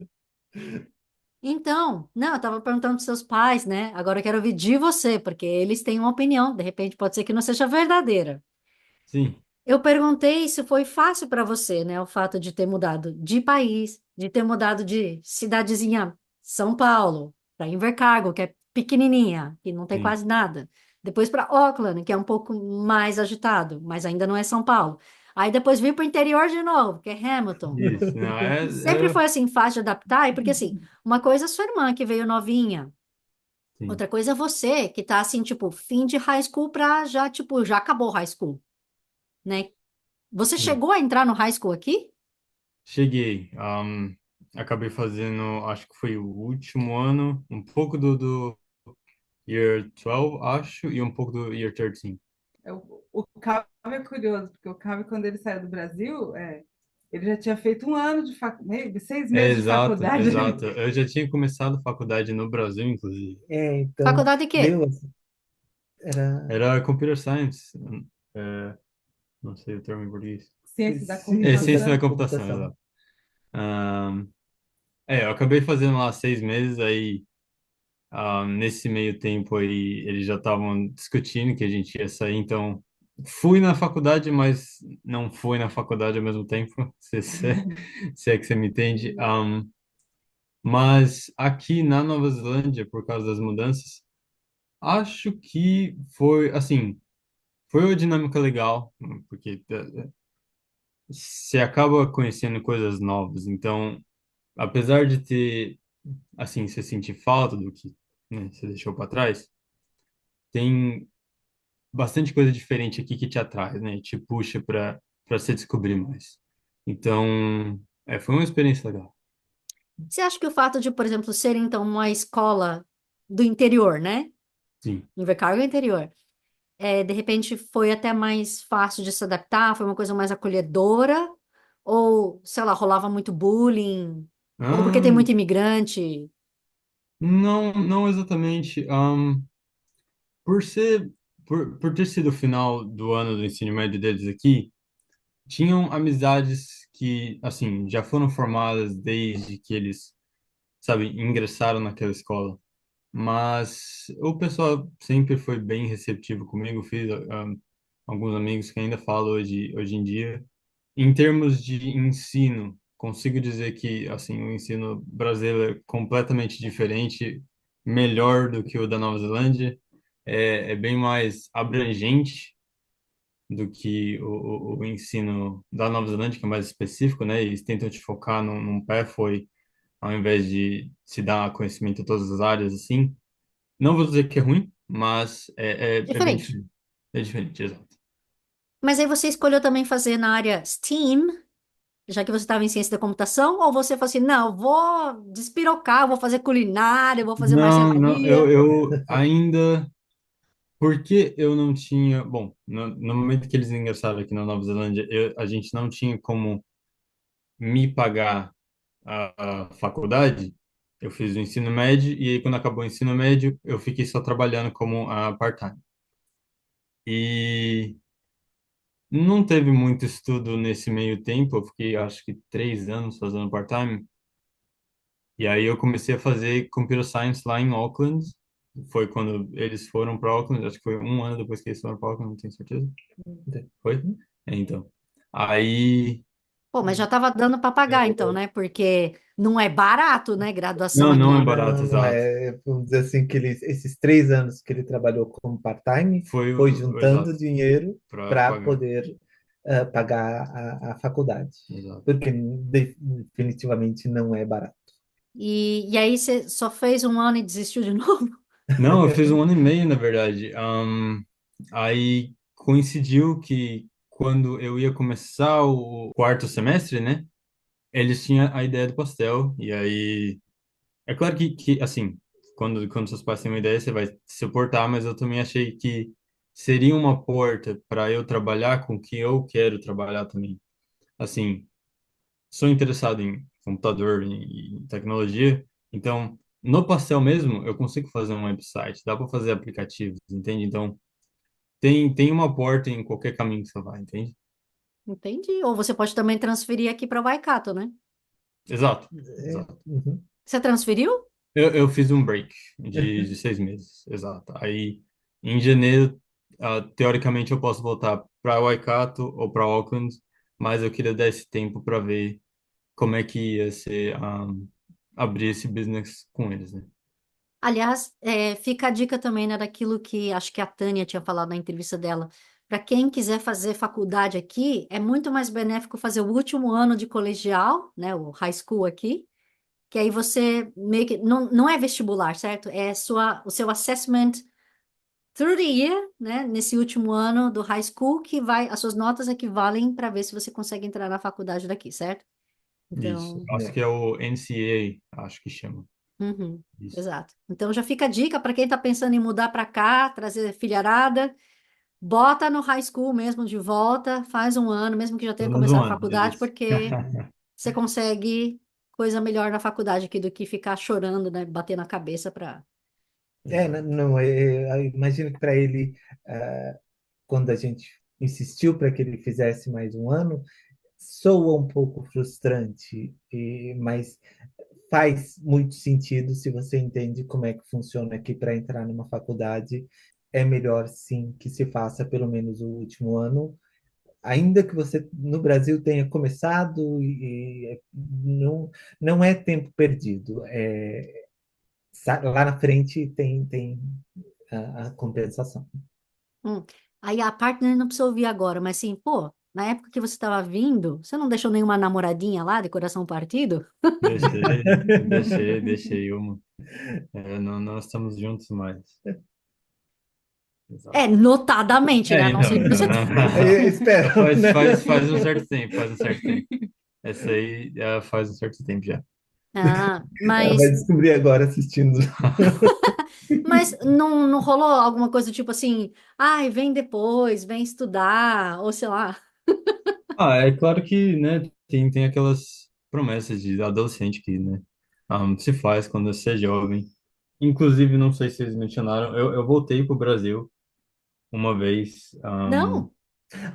Então, não, eu tava perguntando dos seus pais, né? Agora eu quero ouvir de você, porque eles têm uma opinião, de repente pode ser que não seja verdadeira. sim, Eu perguntei se foi fácil para você, né? O fato de ter mudado de país, de ter mudado de cidadezinha São Paulo para Invercargill, que é pequenininha, que não tem sim. quase nada. Depois para Auckland, que é um pouco mais agitado, mas ainda não é São Paulo. Aí depois vir para o interior de novo, que é Hamilton. Isso, não, Sempre foi assim fácil de adaptar, e porque assim, uma coisa é sua irmã que veio novinha, sim, outra coisa é você que tá assim, tipo, fim de high school pra já, tipo, já acabou high school, né? Você sim. chegou a entrar no high school aqui? Cheguei. Acabei fazendo, acho que foi o último ano, um pouco do Year 12, acho, e um pouco do Year 13. O Calvin é curioso, porque o Calvin, quando ele saiu do Brasil, ele já tinha feito um ano de faculdade, 6 meses de Exato, faculdade. exato. Eu já tinha começado faculdade no Brasil, inclusive. Então, Faculdade de quê? meu, assim, era Era Computer Science, é, não sei o termo em português. Ciência da É, Ciência da computação. Computação, computação. exato. Eu acabei fazendo lá 6 meses, aí nesse meio tempo aí eles já estavam discutindo que a gente ia sair, então fui na faculdade, mas não fui na faculdade ao mesmo tempo, se é que você me entende. Mas aqui na Nova Zelândia, por causa das mudanças, acho que foi, assim, foi uma dinâmica legal, porque você acaba conhecendo coisas novas, então, apesar de ter, assim, você sentir falta do que, né, você deixou para trás, tem bastante coisa diferente aqui que te atrai, né? Te puxa para se descobrir mais. Então, foi uma experiência legal. Você acha que o fato de, por exemplo, ser então uma escola do interior, né? Sim. Invercargill é interior. De repente foi até mais fácil de se adaptar, foi uma coisa mais acolhedora, Ou, sei lá, rolava muito bullying? Ou porque tem Ah, muito imigrante? não, não exatamente. Por ser, por ter sido o final do ano do ensino médio deles aqui, tinham amizades que, assim, já foram formadas desde que eles, sabe, ingressaram naquela escola. Mas o pessoal sempre foi bem receptivo comigo. Fiz alguns amigos que ainda falo hoje em dia. Em termos de ensino, consigo dizer que assim o ensino brasileiro é completamente diferente, melhor do que o da Nova Zelândia. É bem mais abrangente do que o ensino da Nova Zelândia, que é mais específico, né? Eles tentam te focar num pé, foi ao invés de se dar conhecimento em todas as áreas, assim. Não vou dizer que é ruim, mas é bem Diferente. diferente. É diferente, exato. Mas aí você escolheu também fazer na área STEAM, já que você estava em ciência da computação, ou você falou assim, não, vou despirocar, vou fazer culinária, vou fazer Não, não, marcenaria. eu ainda. Porque eu não tinha. Bom, no momento que eles ingressaram aqui na Nova Zelândia, a gente não tinha como me pagar a faculdade. Eu fiz o ensino médio, e aí, quando acabou o ensino médio, eu fiquei só trabalhando como part-time. E não teve muito estudo nesse meio tempo, eu fiquei acho que 3 anos fazendo part-time. E aí eu comecei a fazer computer science lá em Auckland. Foi quando eles foram para Auckland, acho que foi um ano depois que eles foram para Auckland, não tenho certeza. Foi? É, então. Aí. Pô, mas já estava dando para pagar então, né? Porque não é barato, né? Graduação Não, não é aqui. barato, Não, não exato. é. Vamos dizer assim, que esses 3 anos que ele trabalhou como part-time, Foi foi o juntando exato, dinheiro para para pagar. poder pagar a faculdade. Exato. Porque definitivamente não é barato. E aí você só fez um ano e desistiu de novo? Não, eu fiz um ano e meio, na verdade. Aí coincidiu que quando eu ia começar o quarto semestre, né? Eles tinham a ideia do pastel, e aí. É claro que assim, quando seus pais têm uma ideia, você vai se suportar, mas eu também achei que seria uma porta para eu trabalhar com o que eu quero trabalhar também. Assim, sou interessado em computador, em tecnologia, então no Pastel mesmo eu consigo fazer um website, dá para fazer aplicativos, entende? Então tem uma porta em qualquer caminho que você vai, entende? Entendi. Ou você pode também transferir aqui para Waikato, né? Exato, É, exato. uhum. Você transferiu? Eu fiz um break de 6 meses, exato. Aí, em janeiro, teoricamente, eu posso voltar para Waikato ou para Auckland, mas eu queria dar esse tempo para ver como é que ia ser abrir esse business com eles, né? Aliás, fica a dica também, né, daquilo que acho que a Tânia tinha falado na entrevista dela. Para quem quiser fazer faculdade aqui, é muito mais benéfico fazer o último ano de colegial, né, o high school aqui, que aí você meio que não é vestibular, certo? É o seu assessment through the year, né, nesse último ano do high school, que vai, as suas notas equivalem para ver se você consegue entrar na faculdade daqui, certo? Isso. Então, Acho que é o NCAA, acho que chama. uhum, Isso. exato. Então já fica a dica para quem está pensando em mudar para cá, trazer filharada. Bota no high school mesmo de volta, faz um ano, mesmo que já tenha Pelo menos um começado a ano, faculdade, isso. porque você consegue coisa melhor na faculdade aqui do que ficar chorando, né? Bater na cabeça para. Não, Exato. não, eu imagino que para ele, quando a gente insistiu para que ele fizesse mais um ano, soa um pouco frustrante, mas faz muito sentido se você entende como é que funciona aqui para entrar numa faculdade. É melhor, sim, que se faça pelo menos o último ano, ainda que você no Brasil tenha começado, não é tempo perdido. Lá na frente tem a compensação. Hum. Aí a partner não precisa ouvir agora, mas assim, pô, na época que você estava vindo, você não deixou nenhuma namoradinha lá de coração partido? Deixei uma. Não, não estamos juntos mais. É, Exato. notadamente, né? A não Então, ser que você. Eu espero, faz, né? faz, faz um certo tempo, faz um certo tempo. Essa aí faz um certo tempo já. Ah, Ela vai mas, descobrir agora assistindo. mas não rolou alguma coisa tipo assim, ai, vem depois, vem estudar, ou sei lá. É claro que, né, tem aquelas promessas de adolescente que, né, se faz quando você é jovem. Inclusive, não sei se vocês mencionaram, eu voltei para o Brasil uma vez. Não,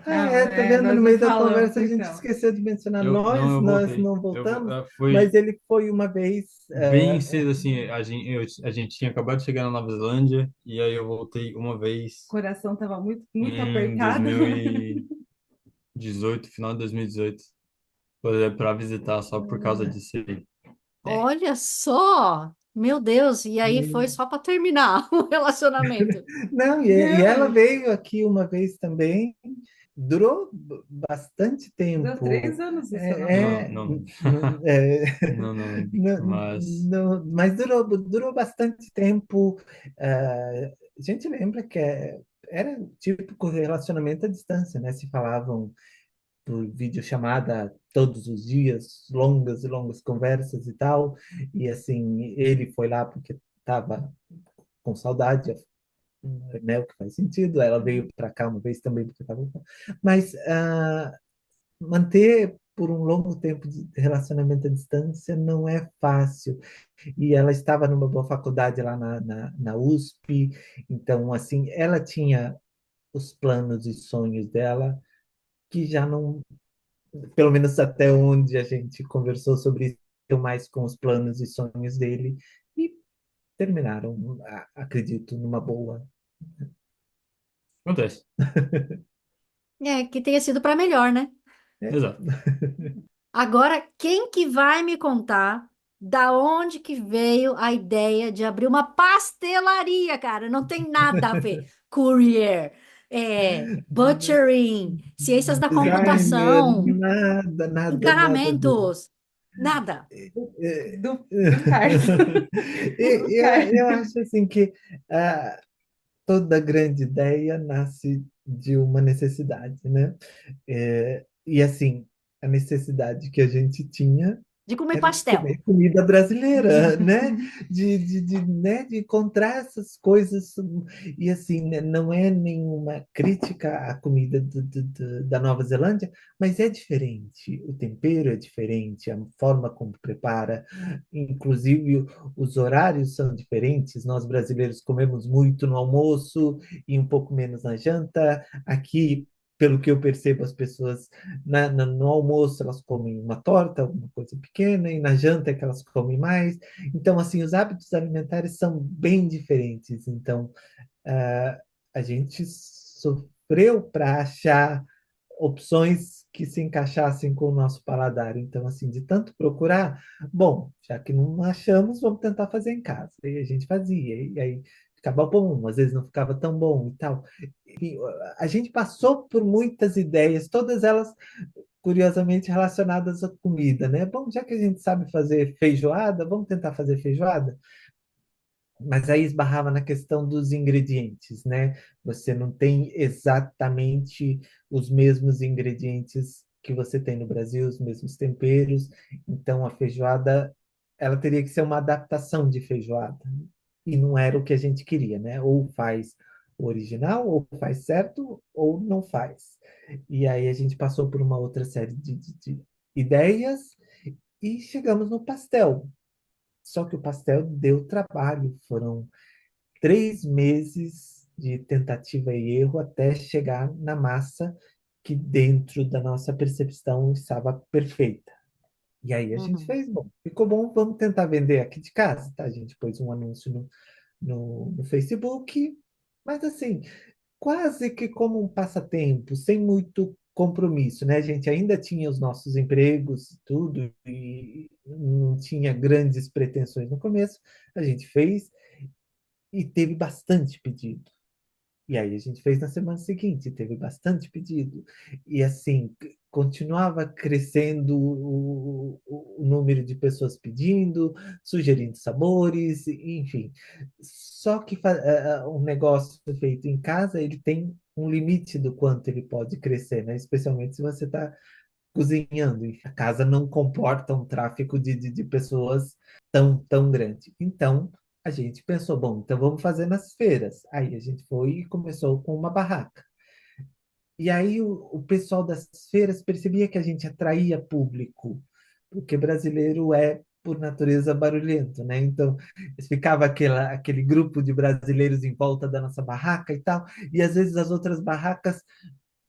Tá vendo? No Nós não meio da falamos, conversa a gente então. esqueceu de mencionar Não, eu nós voltei. não voltamos, mas Foi ele foi uma vez. bem cedo, assim, a gente tinha acabado de chegar na Nova Zelândia, e aí eu voltei uma O vez coração estava muito, muito em apertado. 2018, final de 2018, para visitar só por causa disso aí. olha só. Meu Deus, e aí foi só para terminar o relacionamento. Não, e ela Não, veio aqui uma vez também, durou bastante deu três tempo. anos isso, não? Não, É, não, é, não lembro, não, mas mas durou bastante tempo. A gente lembra que era típico relacionamento à distância, né? Se falavam por videochamada todos os dias, longas e longas conversas e tal. E assim, ele foi lá porque estava com saudade, né? O que faz sentido. Ela veio para cá uma vez também porque estava. Mas manter por um longo tempo de relacionamento à distância não é fácil. E ela estava numa boa faculdade lá na USP, então, assim, ela tinha os planos e sonhos dela, que já não, pelo menos até onde a gente conversou sobre isso, mais com os planos e sonhos dele, e terminaram, acredito, numa boa. acontece. É, que tenha sido para melhor, né? Exato. Agora, quem que vai me contar da onde que veio a ideia de abrir uma pastelaria, cara? Não tem nada a ver. Courier, butchering, ciências da Designer, computação, nada. encanamentos, nada. É, Do Carlos. Do eu Carlos. acho assim que ah, toda grande ideia nasce de uma necessidade, né? E assim, a necessidade que a gente tinha De comer era de pastel. comer comida brasileira, né? Né? De encontrar essas coisas. E assim, né, não é nenhuma crítica à comida da Nova Zelândia, mas é diferente. O tempero é diferente, a forma como prepara, inclusive os horários são diferentes. Nós brasileiros comemos muito no almoço e um pouco menos na janta. Aqui, pelo que eu percebo, as pessoas no almoço elas comem uma torta, alguma coisa pequena, e na janta é que elas comem mais. Então, assim, os hábitos alimentares são bem diferentes. Então, ah, a gente sofreu para achar opções que se encaixassem com o nosso paladar. Então, assim, de tanto procurar, bom, já que não achamos, vamos tentar fazer em casa. E a gente fazia, e aí ficava bom, às vezes não ficava tão bom e tal. E a gente passou por muitas ideias, todas elas curiosamente relacionadas à comida, né? Bom, já que a gente sabe fazer feijoada, vamos tentar fazer feijoada? Mas aí esbarrava na questão dos ingredientes, né? Você não tem exatamente os mesmos ingredientes que você tem no Brasil, os mesmos temperos. Então a feijoada, ela teria que ser uma adaptação de feijoada. E não era o que a gente queria, né? Ou faz o original, ou faz certo, ou não faz. E aí a gente passou por uma outra série de ideias e chegamos no pastel. Só que o pastel deu trabalho, foram 3 meses de tentativa e erro até chegar na massa que, dentro da nossa percepção, estava perfeita. E aí a gente Uhum. fez, bom, ficou bom, vamos tentar vender aqui de casa, tá? A gente pôs um anúncio no Facebook, mas assim, quase que como um passatempo, sem muito compromisso, né? A gente ainda tinha os nossos empregos, e tudo, e não tinha grandes pretensões no começo. A gente fez e teve bastante pedido. E aí a gente fez na semana seguinte, teve bastante pedido. E assim, continuava crescendo o número de pessoas pedindo, sugerindo sabores, enfim. Só que um negócio feito em casa, ele tem um limite do quanto ele pode crescer, né? Especialmente se você está cozinhando. E a casa não comporta um tráfego de pessoas tão grande. Então, a gente pensou, bom, então vamos fazer nas feiras. Aí a gente foi e começou com uma barraca. E aí o pessoal das feiras percebia que a gente atraía público, porque brasileiro é, por natureza, barulhento, né? Então, ficava aquele grupo de brasileiros em volta da nossa barraca e tal, e às vezes as outras barracas,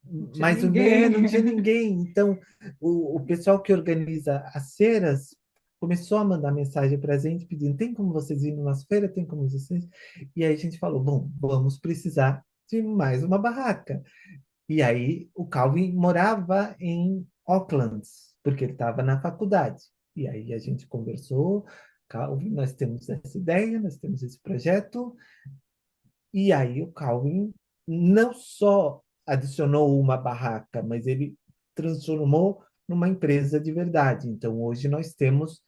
Não tinha mais ou menos, não ninguém. tinha ninguém. Então, o pessoal que organiza as feiras começou a mandar mensagem para a gente pedindo: tem como vocês ir na nossa feira? Tem como vocês? E aí a gente falou: bom, vamos precisar de mais uma barraca. E aí o Calvin morava em Auckland, porque ele estava na faculdade. E aí a gente conversou: Calvin, nós temos essa ideia, nós temos esse projeto. E aí o Calvin não só adicionou uma barraca, mas ele transformou numa empresa de verdade. Então hoje nós temos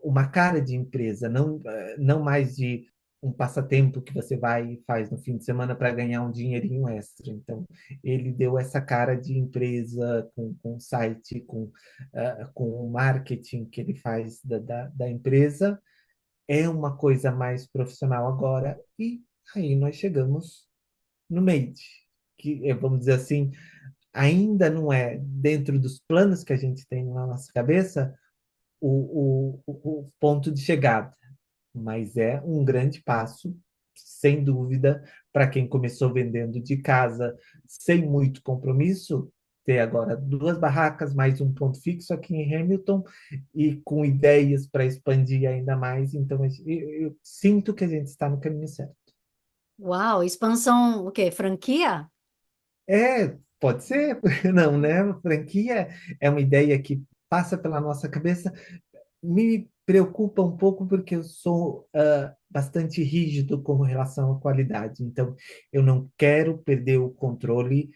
uma cara de empresa, não mais de um passatempo que você vai e faz no fim de semana para ganhar um dinheirinho extra. Então, ele deu essa cara de empresa com site, com o marketing que ele faz da empresa. É uma coisa mais profissional agora. E aí nós chegamos no Made, que, vamos dizer assim, ainda não é dentro dos planos que a gente tem na nossa cabeça o ponto de chegada, mas é um grande passo, sem dúvida, para quem começou vendendo de casa sem muito compromisso, ter agora duas barracas, mais um ponto fixo aqui em Hamilton e com ideias para expandir ainda mais. Então, eu sinto que a gente está no caminho certo. Uau, expansão, o quê? Franquia? Pode ser, porque não, né? Franquia é uma ideia que passa pela nossa cabeça. Me preocupa um pouco porque eu sou bastante rígido com relação à qualidade. Então, eu não quero perder o controle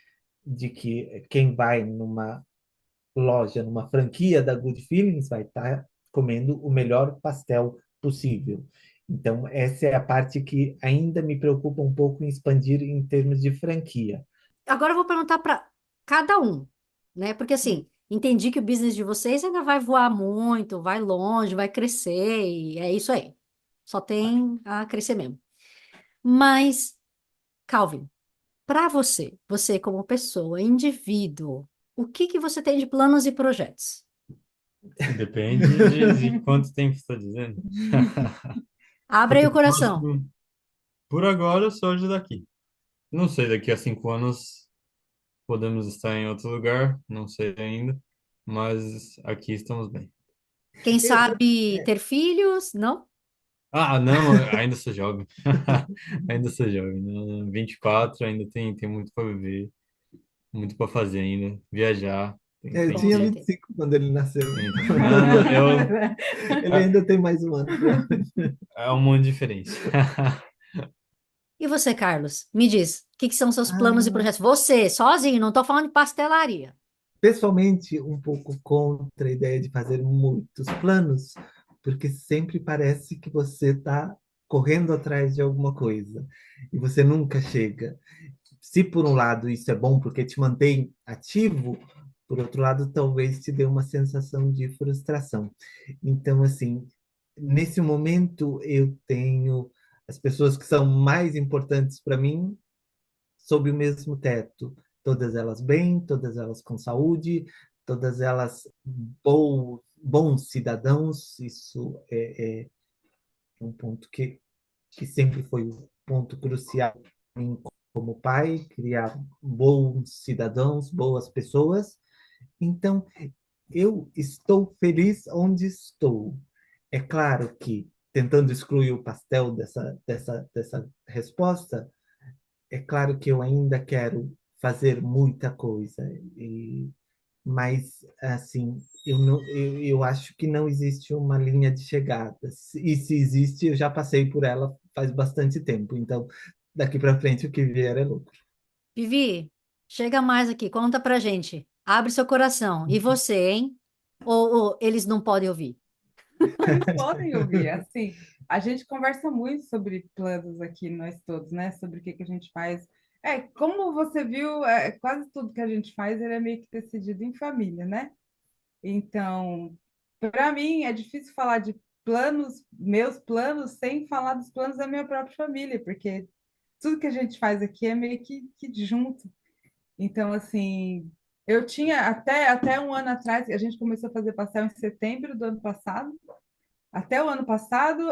de que quem vai numa loja, numa franquia da Good Feelings, vai estar comendo o melhor pastel possível. Então, essa é a parte que ainda me preocupa um pouco em expandir em termos de franquia. Agora eu vou perguntar para cada um, né? Porque assim, entendi que o business de vocês ainda vai voar muito, vai longe, vai crescer, e é isso aí. Só tem a crescer mesmo. Mas, Calvin, para você, você como pessoa, indivíduo, o que que você tem de planos e projetos? Depende de quanto tempo você está dizendo. Abre aí Porque o coração. por agora eu sou de daqui. Não sei, daqui a 5 anos podemos estar em outro lugar, não sei ainda, mas aqui estamos bem. Quem Eu, sabe ter filhos? Não? Ah, não, ainda sou jovem. Ainda sou jovem. Não, 24, ainda tem muito para viver, muito para fazer ainda. Viajar, eu Com tinha vinte e certeza. cinco quando ele nasceu. Não, não, Ele ainda tem mais um ano. é um mundo diferente. E você, Carlos? Me diz, o que que são seus planos e Ah, projetos? Você, sozinho, não estou falando de pastelaria. pessoalmente, um pouco contra a ideia de fazer muitos planos, porque sempre parece que você está correndo atrás de alguma coisa e você nunca chega. Se por um lado isso é bom porque te mantém ativo, por outro lado talvez te dê uma sensação de frustração. Então, assim, nesse momento eu tenho as pessoas que são mais importantes para mim sob o mesmo teto, todas elas bem, todas elas com saúde, todas elas bons cidadãos. Isso é um ponto que sempre foi um ponto crucial para mim como pai, criar bons cidadãos, boas pessoas. Então, eu estou feliz onde estou. É claro que, tentando excluir o pastel dessa resposta, é claro que eu ainda quero fazer muita coisa, mas assim, eu acho que não existe uma linha de chegada. E se existe, eu já passei por ela faz bastante tempo. Então, daqui para frente, o que vier é lucro. Vivi, chega mais aqui, conta pra gente. Abre seu coração. E você, hein? Ou eles não podem ouvir? Eles podem ouvir, assim, a gente conversa muito sobre planos aqui, nós todos, né? Sobre o que que a gente faz. Como você viu, quase tudo que a gente faz, ele é meio que decidido em família, né? Então, para mim, é difícil falar de planos, meus planos, sem falar dos planos da minha própria família, porque tudo que a gente faz aqui é meio que junto. Então, assim, eu tinha até um ano atrás, a gente começou a fazer pastel em setembro do ano passado. Até o ano passado,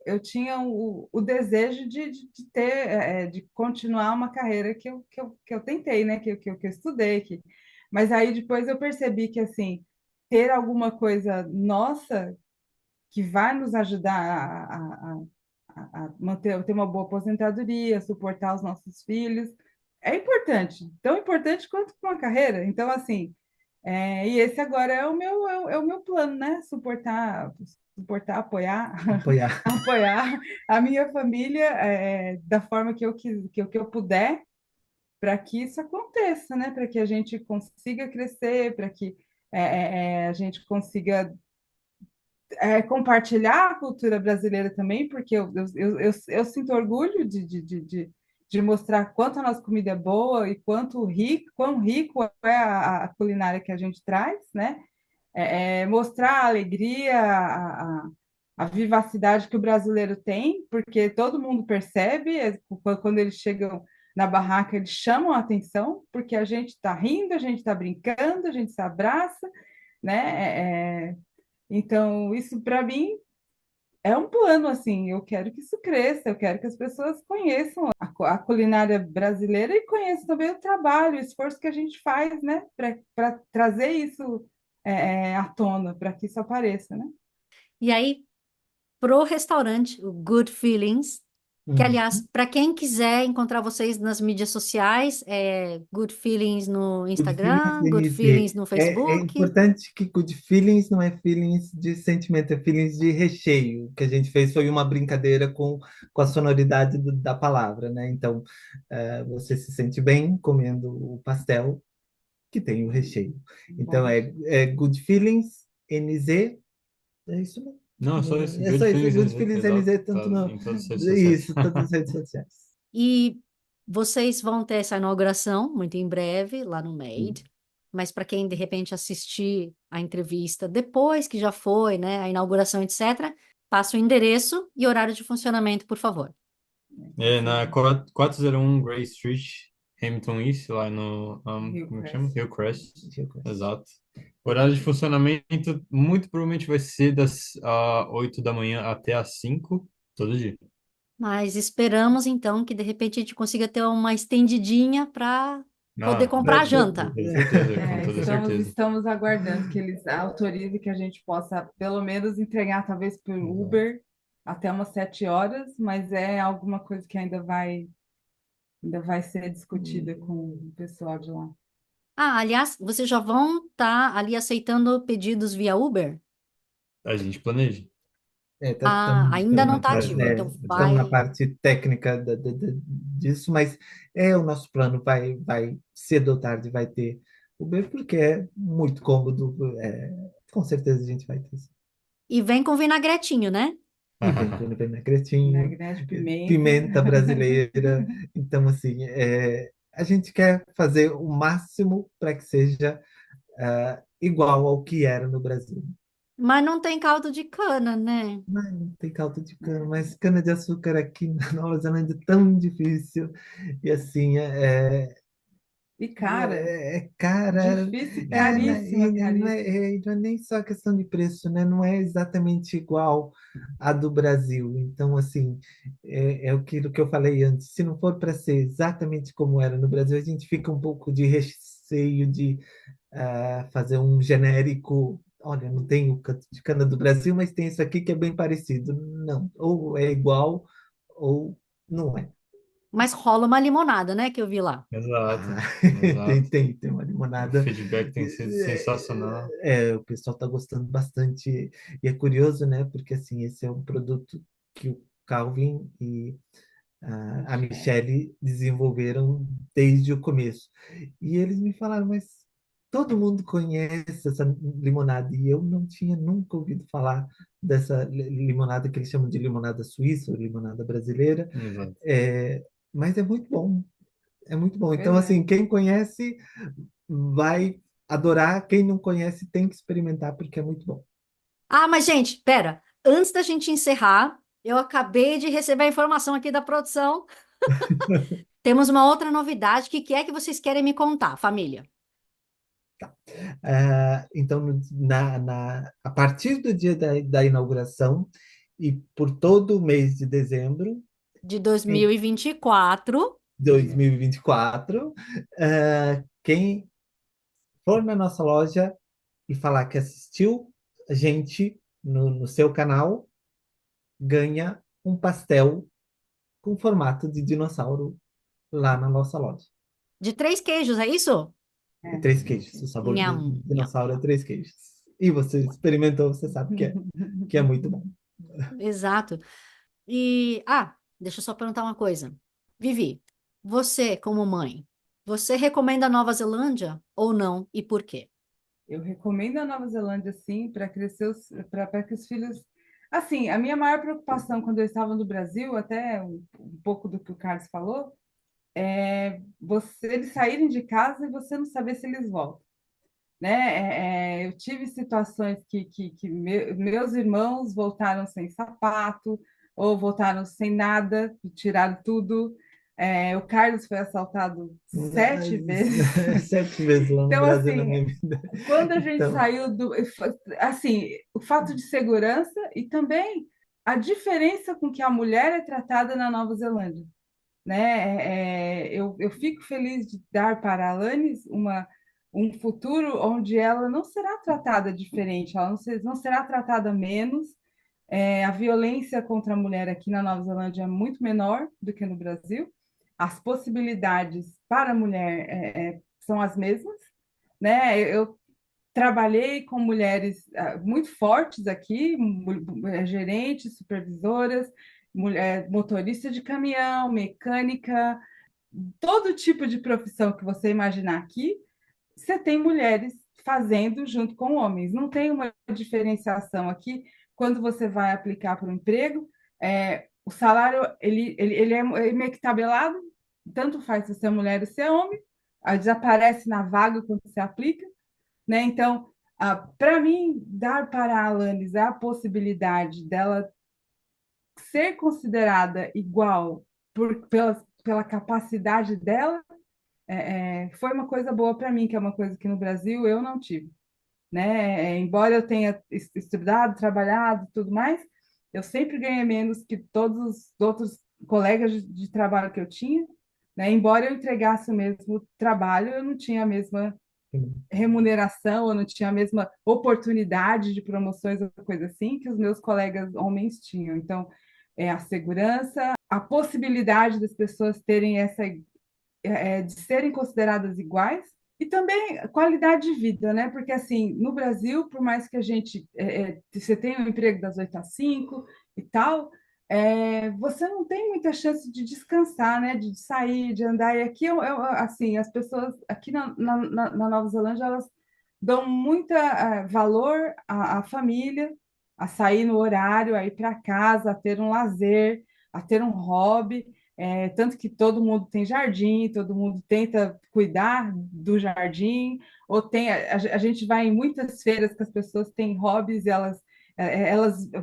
eu tinha o desejo de ter, de continuar uma carreira que eu tentei, né? Que eu estudei. Mas aí depois eu percebi que, assim, ter alguma coisa nossa que vai nos ajudar a manter, ter uma boa aposentadoria, suportar os nossos filhos, é importante, tão importante quanto uma carreira. Então, assim, e esse agora é o meu plano, né? Suportar, apoiar, Apoiar. apoiar a minha família da forma que eu puder, para que isso aconteça, né? Para que a gente consiga crescer, para que a gente consiga compartilhar a cultura brasileira também, porque eu sinto orgulho de mostrar quanto a nossa comida é boa e quão rico é a culinária que a gente traz, né? Mostrar a alegria, a vivacidade que o brasileiro tem, porque todo mundo percebe, quando eles chegam na barraca, eles chamam a atenção, porque a gente está rindo, a gente está brincando, a gente se abraça, né? Então, isso para mim é um plano, assim, eu quero que isso cresça, eu quero que as pessoas conheçam a culinária brasileira e conheçam também o trabalho, o esforço que a gente faz, né, para trazer isso à tona, para que isso apareça, né? E aí, pro restaurante, o Good Feelings, que, Hum. aliás, para quem quiser encontrar vocês nas mídias sociais, é Good Feelings no Good Feelings Instagram, Good Feelings NZ. no É Facebook. importante que Good Feelings não é feelings de sentimento, é feelings de recheio. O que a gente fez foi uma brincadeira com a sonoridade da palavra, né? Então, você se sente bem comendo o pastel que tem o recheio. Então, Bom, é Good Feelings NZ, é isso mesmo. Não, é só isso. É só Good isso, Feelings Good NZ, Feelings exato. NZ, Tá tanto no. em todas as redes sociais. Isso, todas as redes sociais. E vocês vão ter essa inauguração muito em breve lá no Made. Mas para quem de repente assistir a entrevista depois que já foi, né, a inauguração, etc., passa o endereço e horário de funcionamento, por favor. É na 401 Gray Street, Hamilton East, lá no, como é que chama? Hillcrest. Hillcrest. Exato. O horário de funcionamento muito provavelmente vai ser das 8 da manhã até as 5, todo dia. Mas esperamos então que de repente a gente consiga ter uma estendidinha para poder Ah, comprar a janta. com certeza, com toda Estamos, certeza. estamos aguardando que eles autorizem que a gente possa, pelo menos, entregar, talvez por Uber, até umas 7 horas, mas é alguma coisa que ainda vai ser discutida com o pessoal de lá. Ah, aliás, vocês já vão estar ali aceitando pedidos via Uber? A gente planeja. Ah, ainda não está ativo, então Estamos na vai. parte técnica disso, mas o nosso plano vai cedo ou tarde vai ter Uber, porque é muito cômodo. Com certeza a gente vai ter isso. E vem com vinagretinho, né? E vem com vinagretinho, Vinagrete, pimenta. pimenta brasileira. Então, assim, a gente quer fazer o máximo para que seja igual ao que era no Brasil. Mas não tem caldo de cana, né? Mas não tem caldo de cana, mas cana-de-açúcar aqui na Nova Zelândia é tão difícil. E assim, E cara, cara, difícil e né, caríssima, não caríssima. não é nem só questão de preço, né? Não é exatamente igual à do Brasil. Então, assim, é aquilo que eu falei antes. Se não for para ser exatamente como era no Brasil, a gente fica um pouco de receio de fazer um genérico. Olha, não tem o canto de cana do Brasil, mas tem isso aqui que é bem parecido. Não, ou é igual ou não é. Mas rola uma limonada, né? Que eu vi lá. Exato, Ah, exato. tem uma O limonada. feedback tem sido sensacional. O pessoal está gostando bastante. E é curioso, né? Porque assim, esse é um produto que o Calvin e a Michelle desenvolveram desde o começo. E eles me falaram, mas todo mundo conhece essa limonada. E eu não tinha nunca ouvido falar dessa limonada que eles chamam de limonada suíça ou limonada brasileira. Exato. Mas é muito bom. É muito bom. Então, Pois é. assim, quem conhece vai adorar. Quem não conhece tem que experimentar porque é muito bom. Ah, mas gente, pera. Antes da gente encerrar, eu acabei de receber a informação aqui da produção. Temos uma outra novidade. O que é que vocês querem me contar, família? Então, a partir do dia da inauguração e por todo o mês de dezembro De em 2024. 2024, quem for na nossa loja e falar que assistiu a gente no seu canal, ganha um pastel com formato de dinossauro lá na nossa loja. De 3 queijos, é isso? É É. 3 queijos. O sabor do Nham, nham. dinossauro é 3 queijos. E você experimentou, você sabe que é muito bom. Exato. E, deixa eu só perguntar uma coisa. Vivi, você, como mãe, você recomenda a Nova Zelândia ou não e por quê? Eu recomendo a Nova Zelândia, sim, para crescer, para que os filhos. Assim, a minha maior preocupação quando eu estava no Brasil, até um pouco do que o Carlos falou, é eles saírem de casa e você não saber se eles voltam, né? Eu tive situações que meus irmãos voltaram sem sapato ou voltaram sem nada, tiraram tudo. O Carlos foi assaltado 7 vezes. 7 vezes lá no Então, Brasil na assim, minha vida. quando a gente Então, saiu do, assim, o fato de segurança e também a diferença com que a mulher é tratada na Nova Zelândia, né? Eu fico feliz de dar para a Alanis um futuro onde ela não será tratada diferente, ela não será tratada menos. A violência contra a mulher aqui na Nova Zelândia é muito menor do que no Brasil. As possibilidades para a mulher são as mesmas, né? Eu trabalhei com mulheres muito fortes aqui, gerentes, supervisoras, motorista de caminhão, mecânica, todo tipo de profissão que você imaginar aqui, você tem mulheres fazendo junto com homens. Não tem uma diferenciação aqui quando você vai aplicar para um emprego. O salário ele é meio que tabelado, tanto faz se você é mulher ou se é homem, desaparece na vaga quando você aplica, né? Então, para mim, dar para a Alanis a possibilidade dela ser considerada igual pela capacidade dela foi uma coisa boa para mim, que é uma coisa que no Brasil eu não tive, né? Embora eu tenha estudado, trabalhado e tudo mais, eu sempre ganhei menos que todos os outros colegas de trabalho que eu tinha, né? Embora eu entregasse o mesmo trabalho, eu não tinha a mesma remuneração, eu não tinha a mesma oportunidade de promoções ou coisa assim que os meus colegas homens tinham. Então, a segurança, a possibilidade das pessoas terem de serem consideradas iguais e também qualidade de vida, né? Porque assim, no Brasil, por mais que a gente você tenha um emprego das 8 às 5 e tal, você não tem muita chance de descansar, né? De sair, de andar. E aqui, assim, as pessoas aqui na Nova Zelândia, elas dão muita valor à família, a sair no horário, a ir para casa, a ter um lazer, a ter um hobby. Tanto que todo mundo tem jardim, todo mundo tenta cuidar do jardim, ou a gente vai em muitas feiras que as pessoas têm hobbies e elas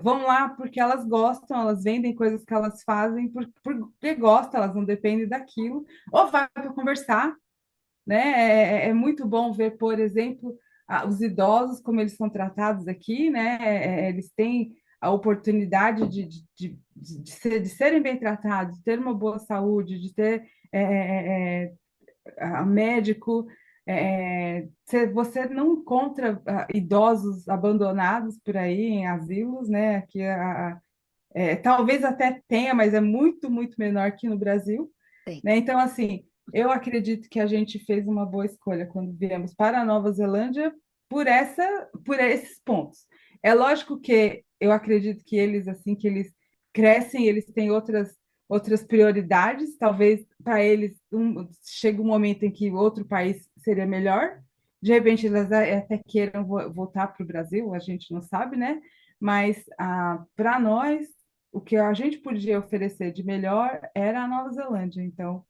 vão lá porque elas gostam, elas vendem coisas que elas fazem porque gostam, elas não dependem daquilo, ou vai para conversar, né? É muito bom ver, por exemplo, os idosos, como eles são tratados aqui, né? Eles têm a oportunidade de serem bem tratados, de ter uma boa saúde, de ter médico. Você não encontra idosos abandonados por aí em asilos, né? Aqui talvez até tenha, mas é muito, muito menor que no Brasil, Tem. né? Então, assim, eu acredito que a gente fez uma boa escolha quando viemos para a Nova Zelândia por esses pontos. É lógico que eu acredito que eles, assim que eles crescem, eles têm outras prioridades. Talvez para eles chegue um momento em que outro país seria melhor. De repente, eles até queiram voltar para o Brasil, a gente não sabe, né? Mas para nós, o que a gente podia oferecer de melhor era a Nova Zelândia. Então,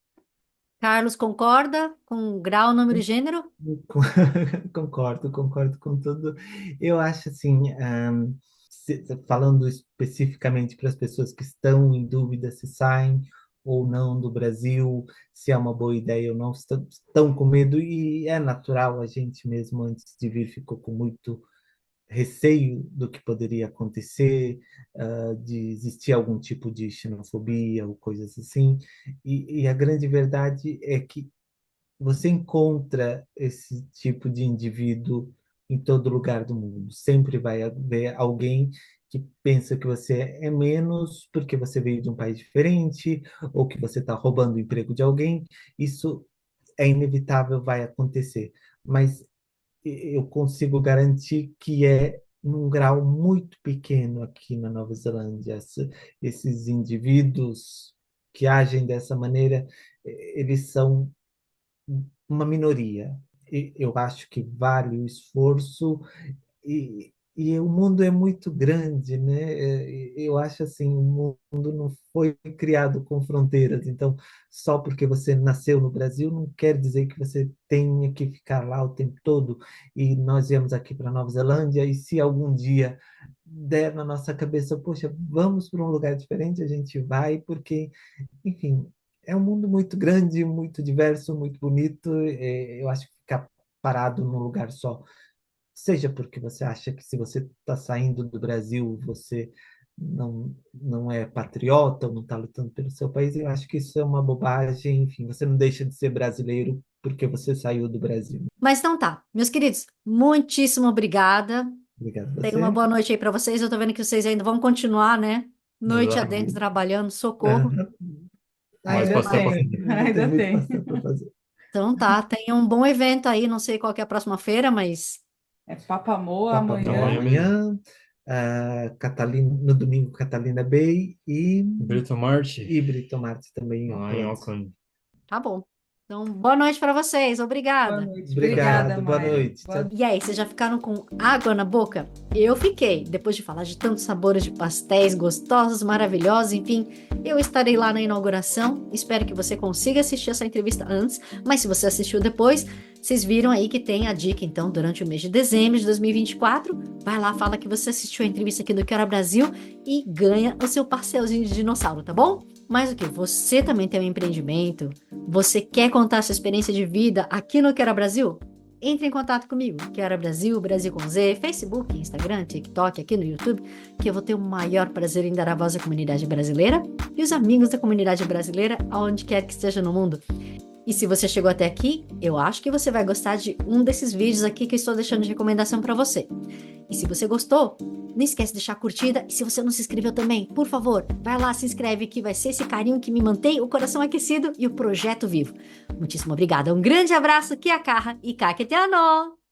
Carlos, concorda com grau, número e gênero? concordo com tudo. Eu acho assim, falando especificamente para as pessoas que estão em dúvida se saem ou não do Brasil, se é uma boa ideia ou não, estão com medo, e é natural, a gente mesmo antes de vir ficou com muito receio do que poderia acontecer, de existir algum tipo de xenofobia ou coisas assim, e a grande verdade é que você encontra esse tipo de indivíduo em todo lugar do mundo. Sempre vai haver alguém que pensa que você é menos porque você veio de um país diferente ou que você está roubando o emprego de alguém. Isso é inevitável, vai acontecer. Mas eu consigo garantir que é num grau muito pequeno aqui na Nova Zelândia. Esses indivíduos que agem dessa maneira, eles são uma minoria. Eu acho que vale o esforço, e o mundo é muito grande, né? Eu acho assim, o mundo não foi criado com fronteiras, então só porque você nasceu no Brasil não quer dizer que você tenha que ficar lá o tempo todo. E nós viemos aqui para Nova Zelândia, e se algum dia der na nossa cabeça, poxa, vamos para um lugar diferente, a gente vai, porque enfim, é um mundo muito grande, muito diverso, muito bonito. Eu acho que ficar parado num lugar só, seja porque você acha que se você está saindo do Brasil, você não é patriota ou não está lutando pelo seu país, eu acho que isso é uma bobagem. Enfim, você não deixa de ser brasileiro porque você saiu do Brasil. Mas então tá, meus queridos, muitíssimo obrigada. Obrigado a Tenha uma você. boa noite aí para vocês. Eu tô vendo que vocês ainda vão continuar, né? Noite adentro, Exatamente. trabalhando, socorro. Aham. Mais Ainda pastel para tem, fazer. Ainda tem ainda muito tem. pastel para fazer. Então tá, tenha um bom evento aí. Não sei qual que é a próxima feira, mas É Papamoa Papa Mão amanhã. Amanhã mesmo. amanhã, Catalina, no domingo Catalina Bay Brito Marte, e Brito Martes também em lá em Auckland. Auckland. tá bom. Então, boa noite para vocês. Boa Obrigada. noite. Obrigada, Obrigado, boa Maia. noite. Boa Tchau. E aí, vocês já ficaram com água na boca? Eu fiquei, depois de falar de tantos sabores de pastéis gostosos, maravilhosos, enfim. Eu estarei lá na inauguração. Espero que você consiga assistir essa entrevista antes, mas se você assistiu depois, vocês viram aí que tem a dica, então, durante o mês de dezembro de 2024. Vai lá, fala que você assistiu a entrevista aqui do Quero Brasil e ganha o seu pastelzinho de dinossauro, tá bom? Mas o que? Você também tem um empreendimento? Você quer contar sua experiência de vida aqui no Quero Brasil? Entre em contato comigo, Quero Brasil, Brasil com Z, Facebook, Instagram, TikTok, aqui no YouTube, que eu vou ter o maior prazer em dar a voz à comunidade brasileira e os amigos da comunidade brasileira, aonde quer que esteja no mundo. E se você chegou até aqui, eu acho que você vai gostar de um desses vídeos aqui que eu estou deixando de recomendação para você. E se você gostou, não esquece de deixar a curtida. E se você não se inscreveu também, por favor, vai lá, se inscreve, que vai ser esse carinho que me mantém o coração aquecido e o projeto vivo. Muitíssimo obrigada. Um grande abraço, Kia Carra e Kaketiano!